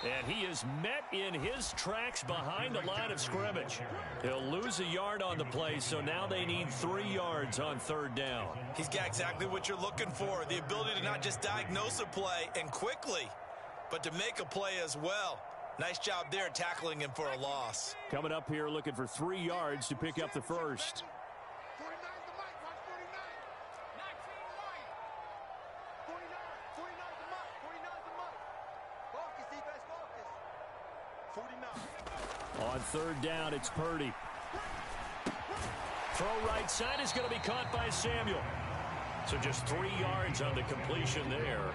And he is met in his tracks behind the line of scrimmage. He'll lose a yard on the play, so now they need 3 yards on 3rd down. He's got exactly what you're looking for, the ability to not just diagnose a play and quickly, but to make a play as well. Nice job there tackling him for a loss. Coming up here looking for 3 yards to pick up the first. 49's the mic. Watch 49. 49's the mic. 49's the mic. Focus, defense, focus. 49. On 3rd down, it's Purdy. Throw right side is going to be caught by Samuel. So just 3 yards on the completion there.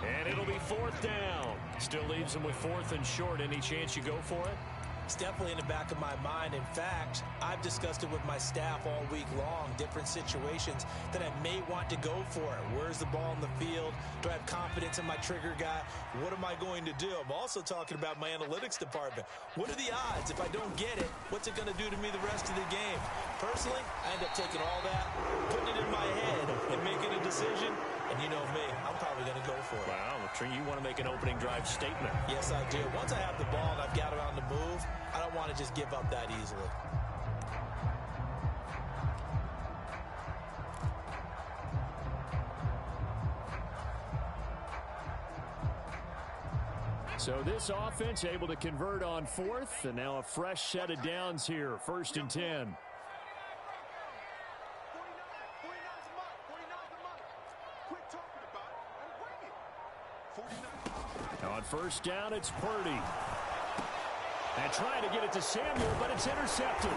And it'll be 4th down. Still leaves them with 4th and short. Any chance you go for it? It's definitely in the back of my mind. In fact, I've discussed it with my staff all week long, different situations that I may want to go for it. Where's the ball in the field? Do I have confidence in my trigger guy? What am I going to do? I'm also talking about my analytics department. What are the odds? If I don't get it, what's it going to do to me the rest of the game? Personally, I end up taking all that, putting it in my head, and making a decision. And you know me, I'm probably going to go for it. Wow, you want to make an opening drive statement. Yes, I do. Once I have the ball and I've got it on the move, I don't want to just give up that easily. So this offense able to convert on 4th, and now a fresh set of downs here. 1st and 10. On 1st down, it's Purdy. And trying to get it to Samuel, but it's intercepted.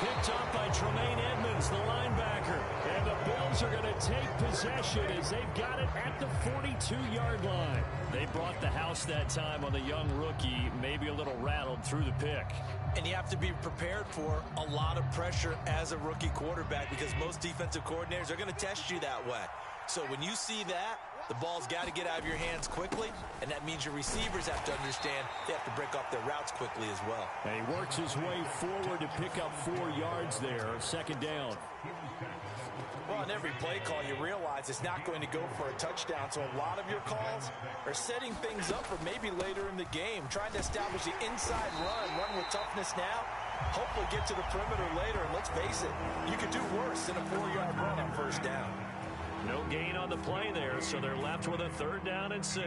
Picked up by Tremaine Edmonds, the linebacker. And the Bills are going to take possession as they've got it at the 42-yard line. They brought the house that time on the young rookie, maybe a little rattled through the pick. And you have to be prepared for a lot of pressure as a rookie quarterback because most defensive coordinators are going to test you that way. So when you see that, the ball's got to get out of your hands quickly, and that means your receivers have to understand they have to break up their routes quickly as well. And he works his way forward to pick up 4 yards there, 2nd down. Well, on every play call, you realize it's not going to go for a touchdown, so a lot of your calls are setting things up for maybe later in the game, trying to establish the inside run with toughness now, hopefully get to the perimeter later. And let's face it, you could do worse than a 4-yard run on first down. No gain on the play there, so they're left with a 3rd down and 6.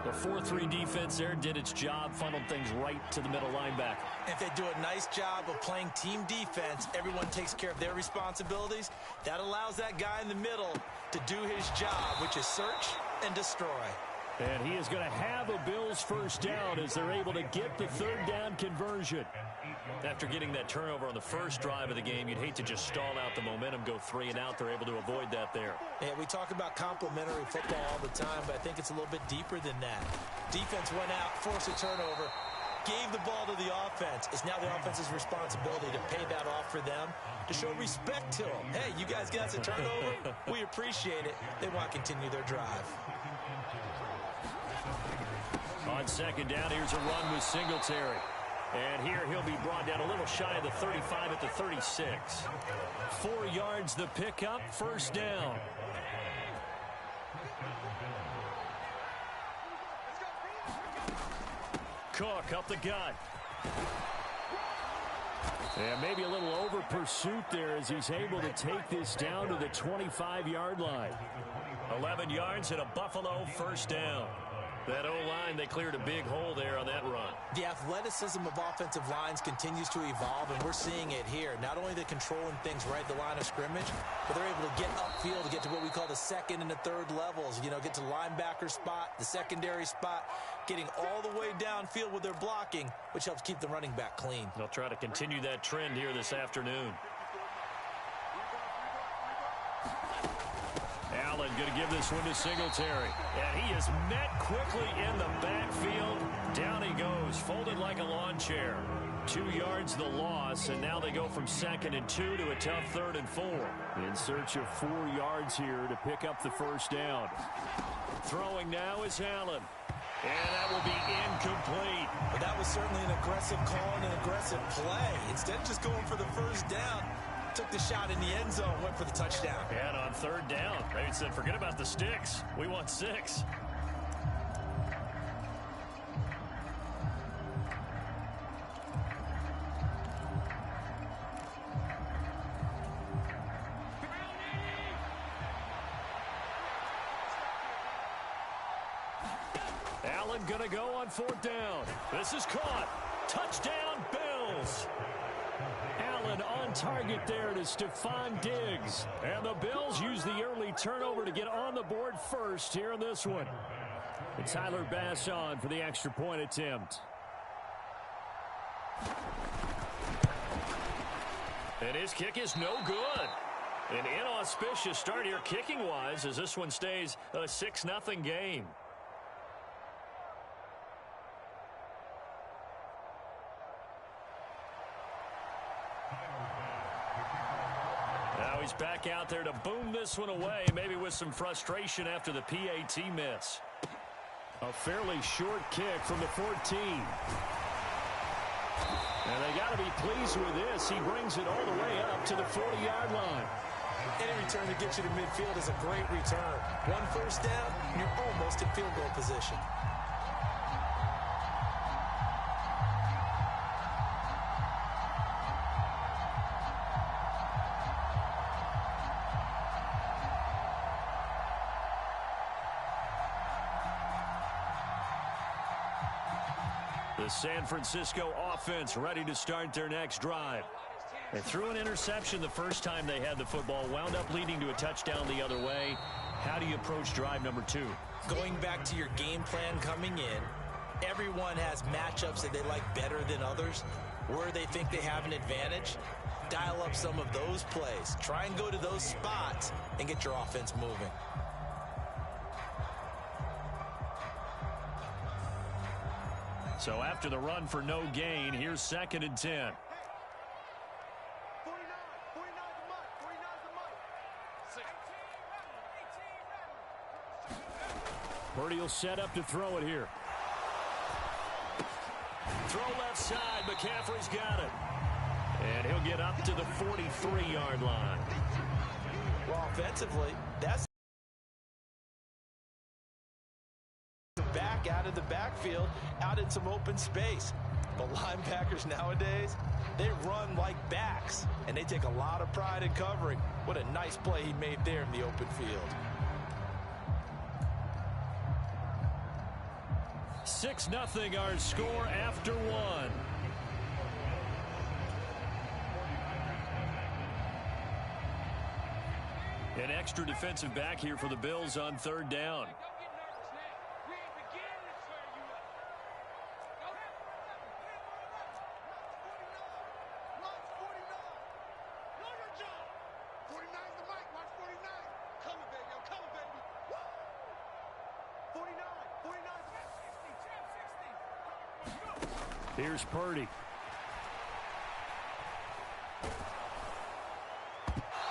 The 4-3 defense there did its job, funneled things right to the middle linebacker. If they do a nice job of playing team defense, everyone takes care of their responsibilities. That allows that guy in the middle to do his job, which is search and destroy. And he is going to have a Bills first down as they're able to get the 3rd down conversion. After getting that turnover on the first drive of the game, you'd hate to just stall out the momentum, go 3 and out. They're able to avoid that there. Yeah, we talk about complementary football all the time, but I think it's a little bit deeper than that. Defense went out, forced a turnover, gave the ball to the offense. It's now the offense's responsibility to pay that off for them, to show respect to them. Hey, you guys got us a turnover. We appreciate it. They want to continue their drive. On 2nd down, here's a run with Singletary. And here he'll be brought down a little shy of the 35 at the 36. 4 yards the pickup, 1st down. Cook up the gut. And maybe a little over pursuit there as he's able to take this down to the 25-yard line. 11 yards and a Buffalo 1st down. That O-line, they cleared a big hole there on that run. The athleticism of offensive lines continues to evolve, and we're seeing it here. Not only the controlling things right at the line of scrimmage, but they're able to get upfield to get to what we call the 2nd and the 3rd levels. You know, get to the linebacker spot, the secondary spot, getting all the way downfield with their blocking, which helps keep the running back clean. They'll try to continue that trend here this afternoon. Allen going to give this one to Singletary. And he is met quickly in the backfield. Down he goes, folded like a lawn chair. 2 yards the loss, and now they go from 2nd and 2 to a tough 3rd and 4. In search of 4 yards here to pick up the 1st down. Throwing now is Allen. And that will be incomplete. But that was certainly an aggressive call and an aggressive play. Instead of just going for the 1st down, took the shot in the end zone, went for the touchdown. And on 3rd down, they said, forget about the sticks. We want 6. Allen going to go on 4th down. This is caught. Touchdown, Bills. Allen on target there to Stephon Diggs. And the Bills use the early turnover to get on the board first here in this one. And Tyler Bass on for the extra point attempt. And his kick is no good. An inauspicious start here kicking-wise as this one stays a 6-0 game. Now he's back out there to boom this one away, maybe with some frustration after the PAT miss. A fairly short kick from the 14. And they got to be pleased with this. He brings it all the way up to the 40-yard line. Any return to get you to midfield is a great return. 1 first down, and you're almost in field goal position. The San Francisco offense ready to start their next drive. They threw an interception the first time they had the football, wound up leading to a touchdown the other way. How do you approach drive number 2? Going back to your game plan coming in, everyone has matchups that they like better than others. Where they think they have an advantage, dial up some of those plays. Try and go to those spots and get your offense moving. So after the run for no gain, here's 2nd and 10. Purdy will set up to throw it here. Throw left side. McCaffrey's got it. And he'll get up to the 43-yard line. Well, offensively, that's back out of the backfield, out in some open space. But linebackers nowadays, they run like backs, and they take a lot of pride in covering. What a nice play he made there in the open field. 6-0 our score after one. An extra defensive back here for the Bills on third down. Here's Purdy.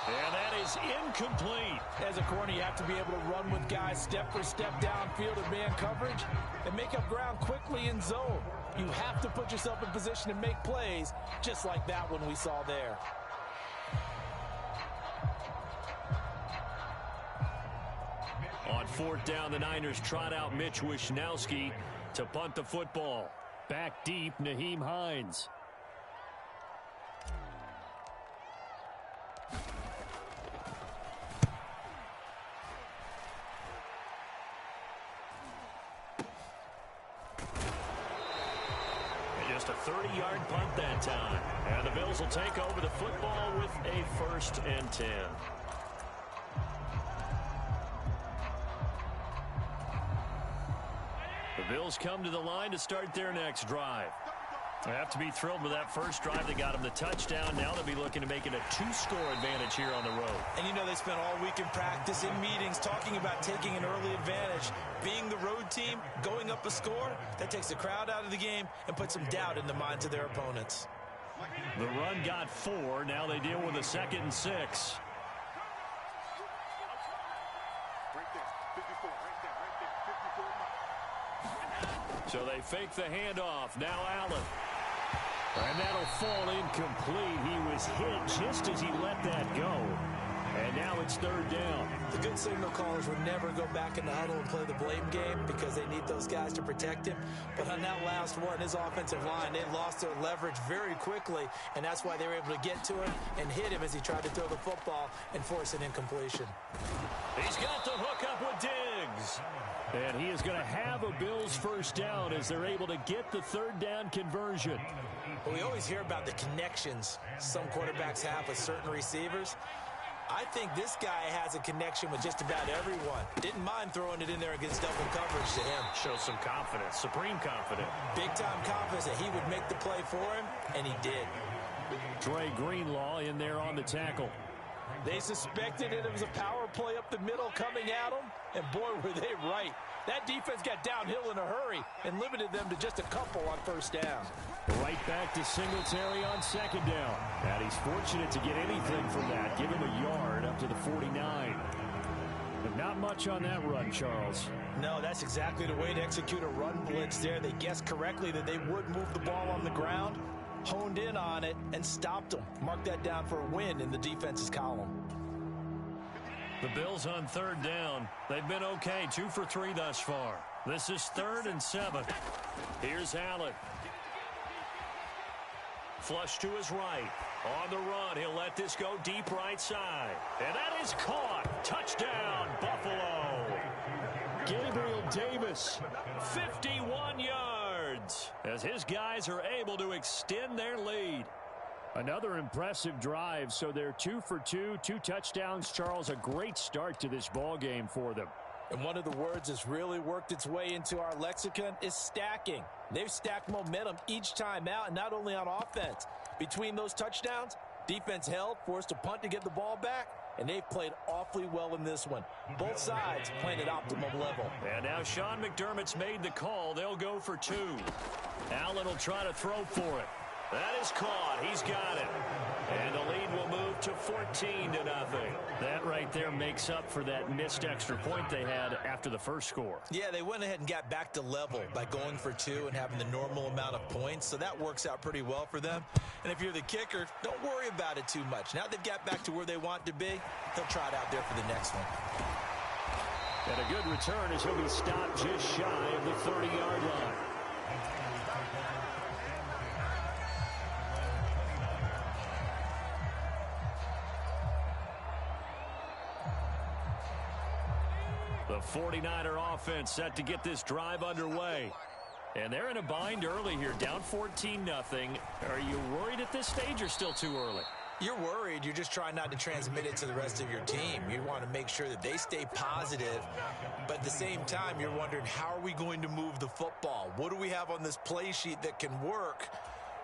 And that is incomplete. As a corner, you have to be able to run with guys step for step downfield in man coverage and make up ground quickly in zone. You have to put yourself in position to make plays, just like that one we saw there. On fourth down, the Niners trot out Mitch Wishnowski to punt the football. Back deep, Nyheim Hines. And just a 30-yard punt that time. And the Bills will take over the football with a 1st and 10. The Bills come to the line to start their next drive. They have to be thrilled with that first drive that got them the touchdown. Now they'll be looking to make it a 2-score advantage here on the road. And you know they spent all week in practice, in meetings, talking about taking an early advantage. Being the road team, going up a score, that takes the crowd out of the game and puts some doubt in the minds of their opponents. The run got 4. Now they deal with a 2nd and 6. So they fake the handoff. Now Allen. And that'll fall incomplete. He was hit just as he let that go. And now it's 3rd down. The good signal callers would never go back in the huddle and play the blame game because they need those guys to protect him. But on that last one, his offensive line, they lost their leverage very quickly, and that's why they were able to get to him and hit him as he tried to throw the football and force an incompletion. He's got the hook up with Diggs. And he is going to have a Bills 1st down as they're able to get the 3rd down conversion. Well, we always hear about the connections some quarterbacks have with certain receivers. I think this guy has a connection with just about everyone. Didn't mind throwing it in there against double coverage to him. Shows some confidence, supreme confidence. Big-time confidence that he would make the play for him, and he did. Dre Greenlaw in there on the tackle. They suspected it was a power play up the middle coming at them, and boy, were they right. That defense got downhill in a hurry and limited them to just a couple on 1st down. Right back to Singletary on 2nd down. And he's fortunate to get anything from that. Give him a yard up to the 49. But not much on that run, Charles. No, that's exactly the way to execute a run blitz there. They guessed correctly that they would move the ball on the ground, honed in on it, and stopped them. Mark that down for a win in the defense's column. The Bills on 3rd down. They've been okay, 2 for 3 thus far. This is 3rd and 7. Here's Allen. Flush to his right. On the run, he'll let this go deep right side. And that is caught. Touchdown, Buffalo. Gabriel Davis, 51 yards, as his guys are able to extend their lead. Another impressive drive, so they're 2 for 2, 2 touchdowns. Charles, a great start to this ball game for them. And one of the words that's really worked its way into our lexicon is stacking. They've stacked momentum each time out, and not only on offense. Between those touchdowns, defense held, forced a punt to get the ball back, and they've played awfully well in this one. Both sides playing at optimum level. And now Sean McDermott's made the call. They'll go for 2. Allen will try to throw for it. That is caught. He's got it. And the lead will move to 14-0. That right there makes up for that missed extra point they had after the first score. Yeah, they went ahead and got back to level by going for 2 and having the normal amount of points. So that works out pretty well for them. And if you're the kicker, don't worry about it too much. Now they've got back to where they want to be, they'll try it out there for the next one. And a good return as he'll be stopped just shy of the 30-yard line. 49er offense set to get this drive underway. And they're in a bind early here, down 14-0. Are you worried at this stage or still too early? You're worried. You're just trying not to transmit it to the rest of your team. You want to make sure that they stay positive, but at the same time, you're wondering, how are we going to move the football? What do we have on this play sheet that can work?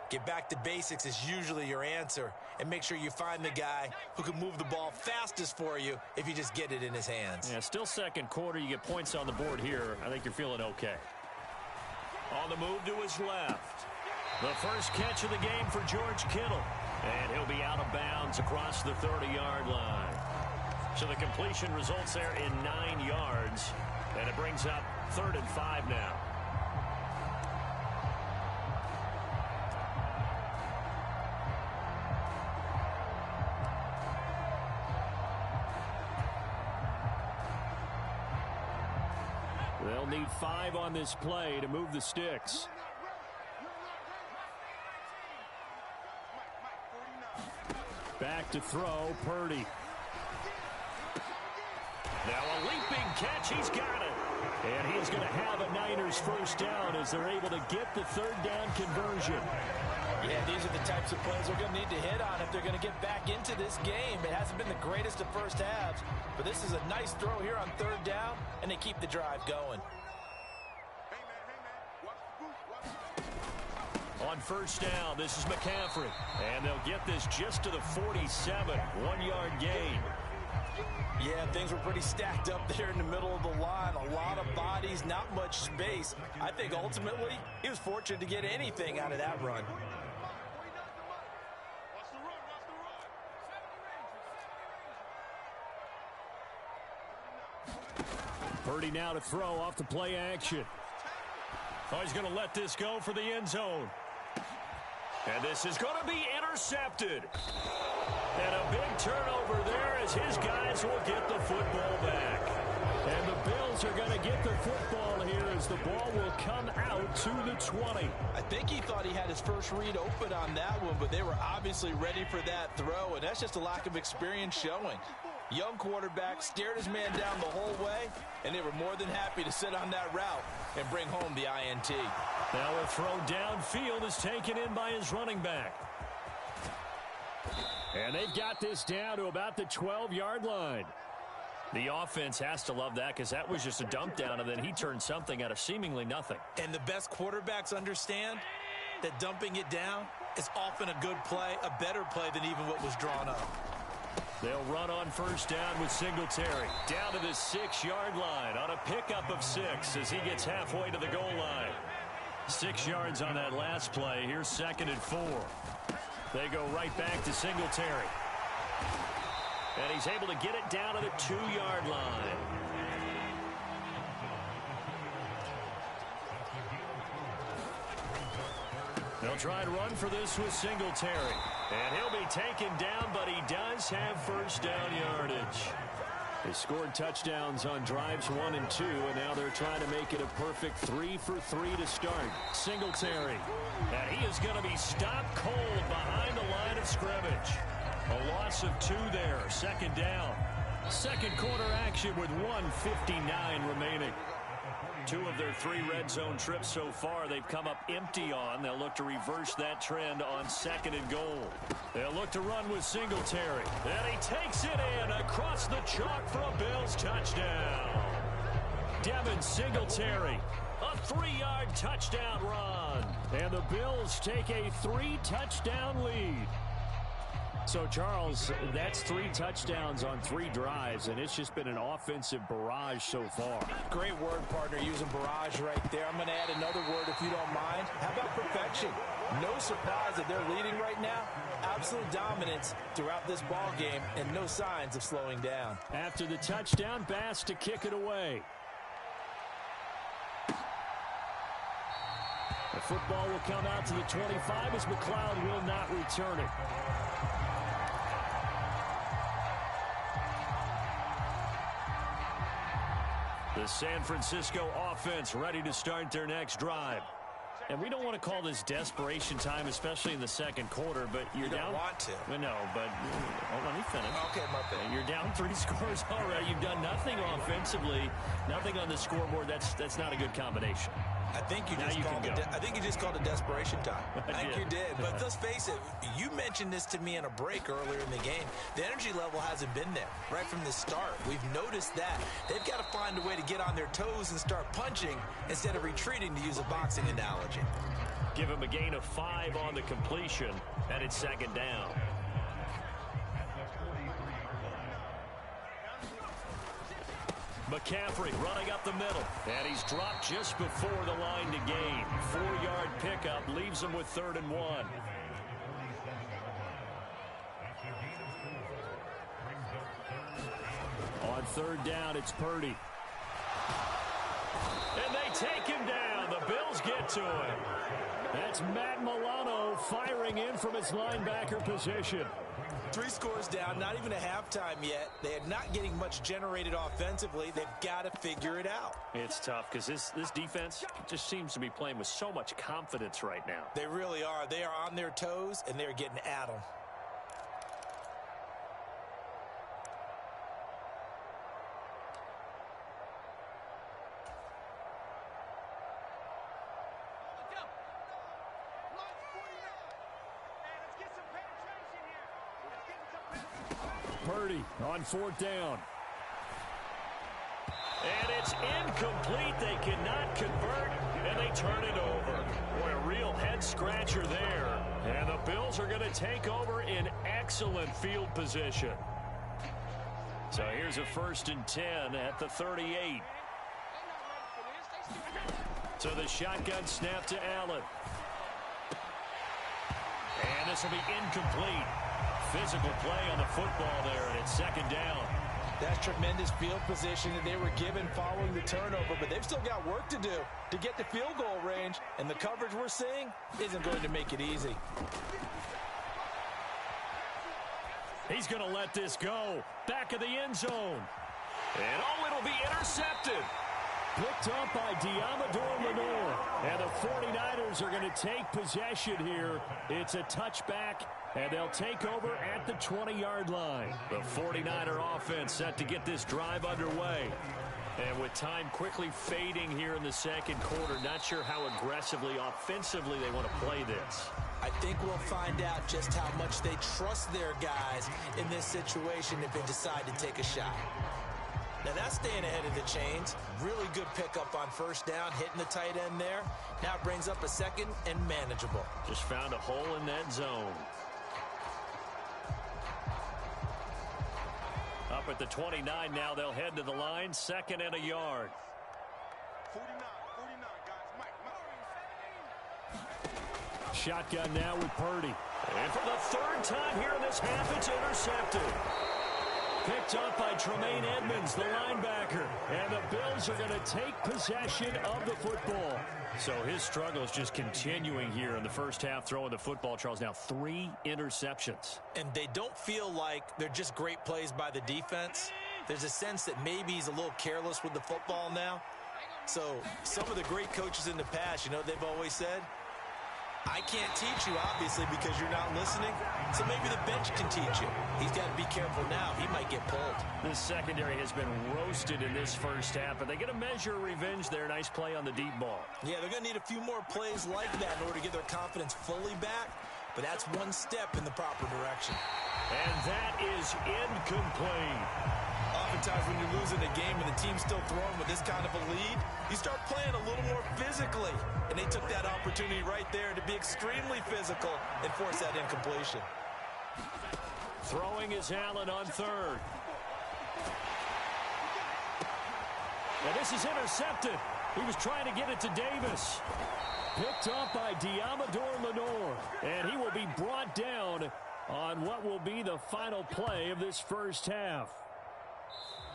Get back to basics is usually your answer, and make sure you find the guy who can move the ball fastest for you if you just get it in his hands. Yeah, still second quarter. You get points on the board here. I think you're feeling okay. On the move to his left. The first catch of the game for George Kittle. And he'll be out of bounds across the 30-yard line. So the completion results there in 9 yards. And it brings up 3rd and 5 now. They'll need 5 on this play to move the sticks. Back to throw, Purdy. Now a leaping catch, he's got it. And he's going to have a Niners first down as they're able to get the 3rd down conversion. Yeah, these are the types of plays they're going to need to hit on if they're going to get back into this game. It hasn't been the greatest of first halves, but this is a nice throw here on 3rd down, and they keep the drive going. On first down, this is McCaffrey. And they'll get this just to the 47, 1-yard gain. Yeah, things were pretty stacked up there in the middle of the line. A lot of bodies, not much space. I think ultimately he was fortunate to get anything out of that run. Purdy now to throw off the play action. Oh, he's going to let this go for the end zone. And this is going to be intercepted. And a big turnover there as his guys will get the football back. And the Bills are going to get the football here as the ball will come out to the 20. I think he thought he had his first read open on that one, but they were obviously ready for that throw, and that's just a lack of experience showing. Young quarterback stared his man down the whole way, and they were more than happy to sit on that route and bring home the INT. Now a throw downfield is taken in by his running back. And they've got this down to about the 12-yard line. The offense has to love that because that was just a dump down, and then he turned something out of seemingly nothing. And the best quarterbacks understand that dumping it down is often a good play, a better play than even what was drawn up. They'll run on first down with Singletary. Down to the 6-yard line on a pickup of 6 as he gets halfway to the goal line. 6 yards on that last play. Here's 2nd and 4. They go right back to Singletary. And he's able to get it down to the 2-yard line. They'll try and run for this with Singletary. And he'll be taken down, but he does have first down yardage. They scored touchdowns on drives 1 and 2, and now they're trying to make it a perfect 3 for 3 to start. Singletary. And he is going to be stopped cold behind the line of scrimmage. A loss of 2 there, 2nd down. Second quarter action with 1:59 remaining. 2 of their 3 red zone trips so far they've come up empty on. They'll look to reverse that trend on 2nd and goal. They'll look to run with Singletary. And he takes it in across the chalk for a Bills touchdown. Devin Singletary, a 3-yard touchdown run. And the Bills take a 3-touchdown lead. So, Charles, that's 3 touchdowns on 3 drives, and it's just been an offensive barrage so far. Great word, partner, using barrage right there. I'm going to add another word if you don't mind. How about perfection? No surprise that they're leading right now. Absolute dominance throughout this ball game and no signs of slowing down. After the touchdown, Bass to kick it away. The football will come out to the 25 as McLeod will not return it. The San Francisco offense ready to start their next drive. And we don't want to call this desperation time, especially in the second quarter, but you're down. You don't want to. No, but let me finish. Okay, my bad. You're down 3 scores already. You've done nothing offensively, nothing on the scoreboard. That's not a good combination. I think you just called it desperation time. I think you did. But let's face it, you mentioned this to me in a break earlier in the game. The energy level hasn't been there right from the start. We've noticed that. They've got to find a way to get on their toes and start punching instead of retreating, to use a boxing analogy. Give him a gain of 5 on the completion, and it's second down. McCaffrey running up the middle, and he's dropped just before the line to gain. 4-yard pickup leaves him with 3rd and 1. On 3rd down, it's Purdy. And they take him down. The Bills get to him. That's Matt Milano firing in from his linebacker position. 3 scores down, not even a halftime yet. They are not getting much generated offensively. They've got to figure it out. It's tough because this defense just seems to be playing with so much confidence right now. They really are. They are on their toes, and they're getting at them. Purdy on 4th down. And it's incomplete. They cannot convert, and they turn it over. Boy, a real head-scratcher there. And the Bills are going to take over in excellent field position. So here's a 1st and 10 at the 38. So the shotgun snap to Allen. And this will be incomplete. Physical play on the football there, and it's 2nd down. That's tremendous field position that they were given following the turnover, but they've still got work to do to get to field goal range, and the coverage we're seeing isn't going to make it easy. He's going to let this go. Back of the end zone. And it'll be intercepted. Picked up by Diamador Lenore. And the 49ers are going to take possession here. It's a touchback, and they'll take over at the 20-yard line. The 49er offense set to get this drive underway. And with time quickly fading here in the second quarter, not sure how aggressively, offensively they want to play this. I think we'll find out just how much they trust their guys in this situation if they decide to take a shot. Now that's staying ahead of the chains. Really good pickup on 1st down, hitting the tight end there. Now it brings up a 2nd and manageable. Just found a hole in that zone. Up at the 29 now, they'll head to the line, 2nd and a yard. 49, guys. Mike. Shotgun now with Purdy. And for the 3rd time here in this half, it's intercepted. Picked up by Tremaine Edmonds, the linebacker. And the Bills are going to take possession of the football. So his struggle is just continuing here in the first half, throwing the football. Charles, now 3 interceptions. And they don't feel like they're just great plays by the defense. There's a sense that maybe he's a little careless with the football now. So some of the great coaches in the past, they've always said, I can't teach you, obviously, because you're not listening. So maybe the bench can teach you. He's got to be careful now. He might get pulled. This secondary has been roasted in this first half, but they get a measure of revenge there. Nice play on the deep ball. Yeah, they're going to need a few more plays like that in order to get their confidence fully back. But that's one step in the proper direction. And that is incomplete. Oftentimes when you're losing a game and the team's still throwing with this kind of a lead, you start playing a little more physically. And they took that opportunity right there to be extremely physical and force that incompletion. Throwing is Allen on 3rd. And this is intercepted. He was trying to get it to Davis. Picked up by Diamador Lenore. And he will be brought down on what will be the final play of this first half.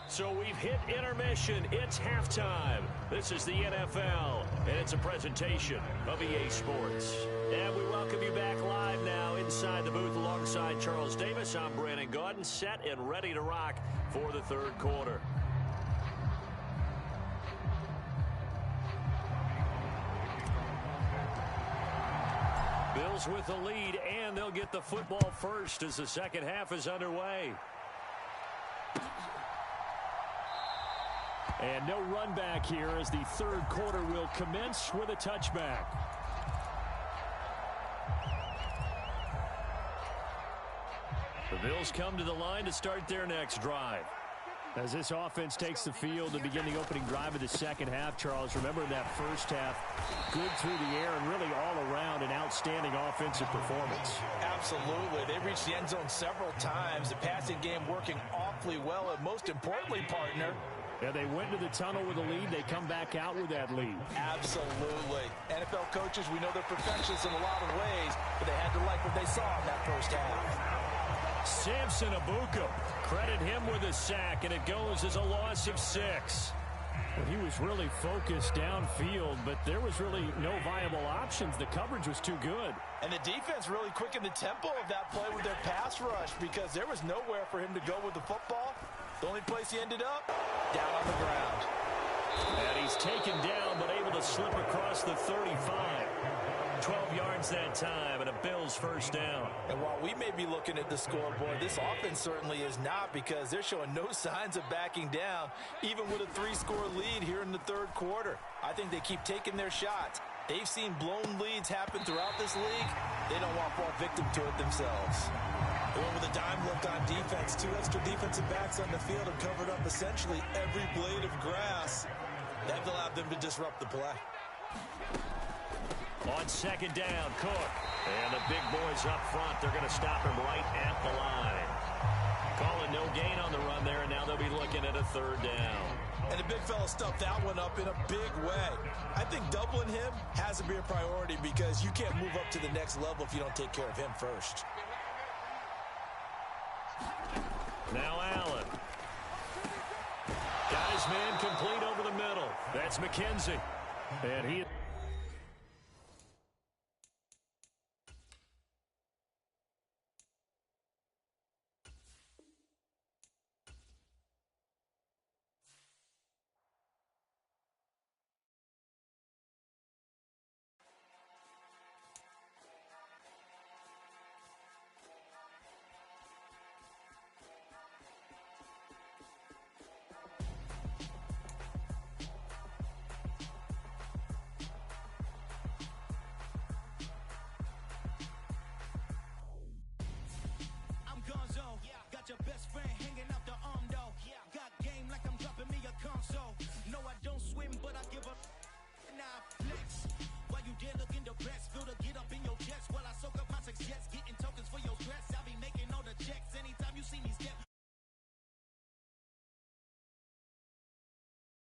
So we've hit intermission. It's halftime. This is the NFL, and it's a presentation of EA Sports. And we welcome you back live now inside the booth alongside Charles Davis. I'm Brandon Gaudin, set and ready to rock for the 3rd quarter. Bills with the lead, and they'll get the football first as the second half is underway. And no run back here as the third quarter will commence with a touchback. The Bills come to the line to start their next drive. As this offense takes the field to begin the opening drive of the second half, Charles, remember that first half, good through the air and really all around an outstanding offensive performance. Absolutely. They reached the end zone several times. The passing game working awfully well, and most importantly, partner, yeah, they went to the tunnel with a lead. They come back out with that lead. Absolutely. NFL coaches, we know they're perfectionists in a lot of ways, but they had to like what they saw in that first half. Samson Abuka, credit him with a sack, and it goes as a loss of 6. Well, he was really focused downfield, but there was really no viable options. The coverage was too good. And the defense really quickened the tempo of that play with their pass rush because there was nowhere for him to go with the football. The only place he ended up, down on the ground. And he's taken down, but able to slip across the 35. 12 yards that time, and a Bills first down. And while we may be looking at the scoreboard, this offense certainly is not, because they're showing no signs of backing down, even with a 3-score lead here in the third quarter. I think they keep taking their shots. They've seen blown leads happen throughout this league. They don't want to fall victim to it themselves. They went with a dime look on defense. 2 extra defensive backs on the field have covered up essentially every blade of grass. That allowed them to disrupt the play. On second down, Cook. And the big boys up front, they're going to stop him right at the line. Calling no gain on the run there, and now they'll be looking at a third down. And the big fella stuffed that one up in a big way. I think doubling him has to be a priority because you can't move up to the next level if you don't take care of him first. Now Allen. Got his man complete over the middle. That's McKenzie. And he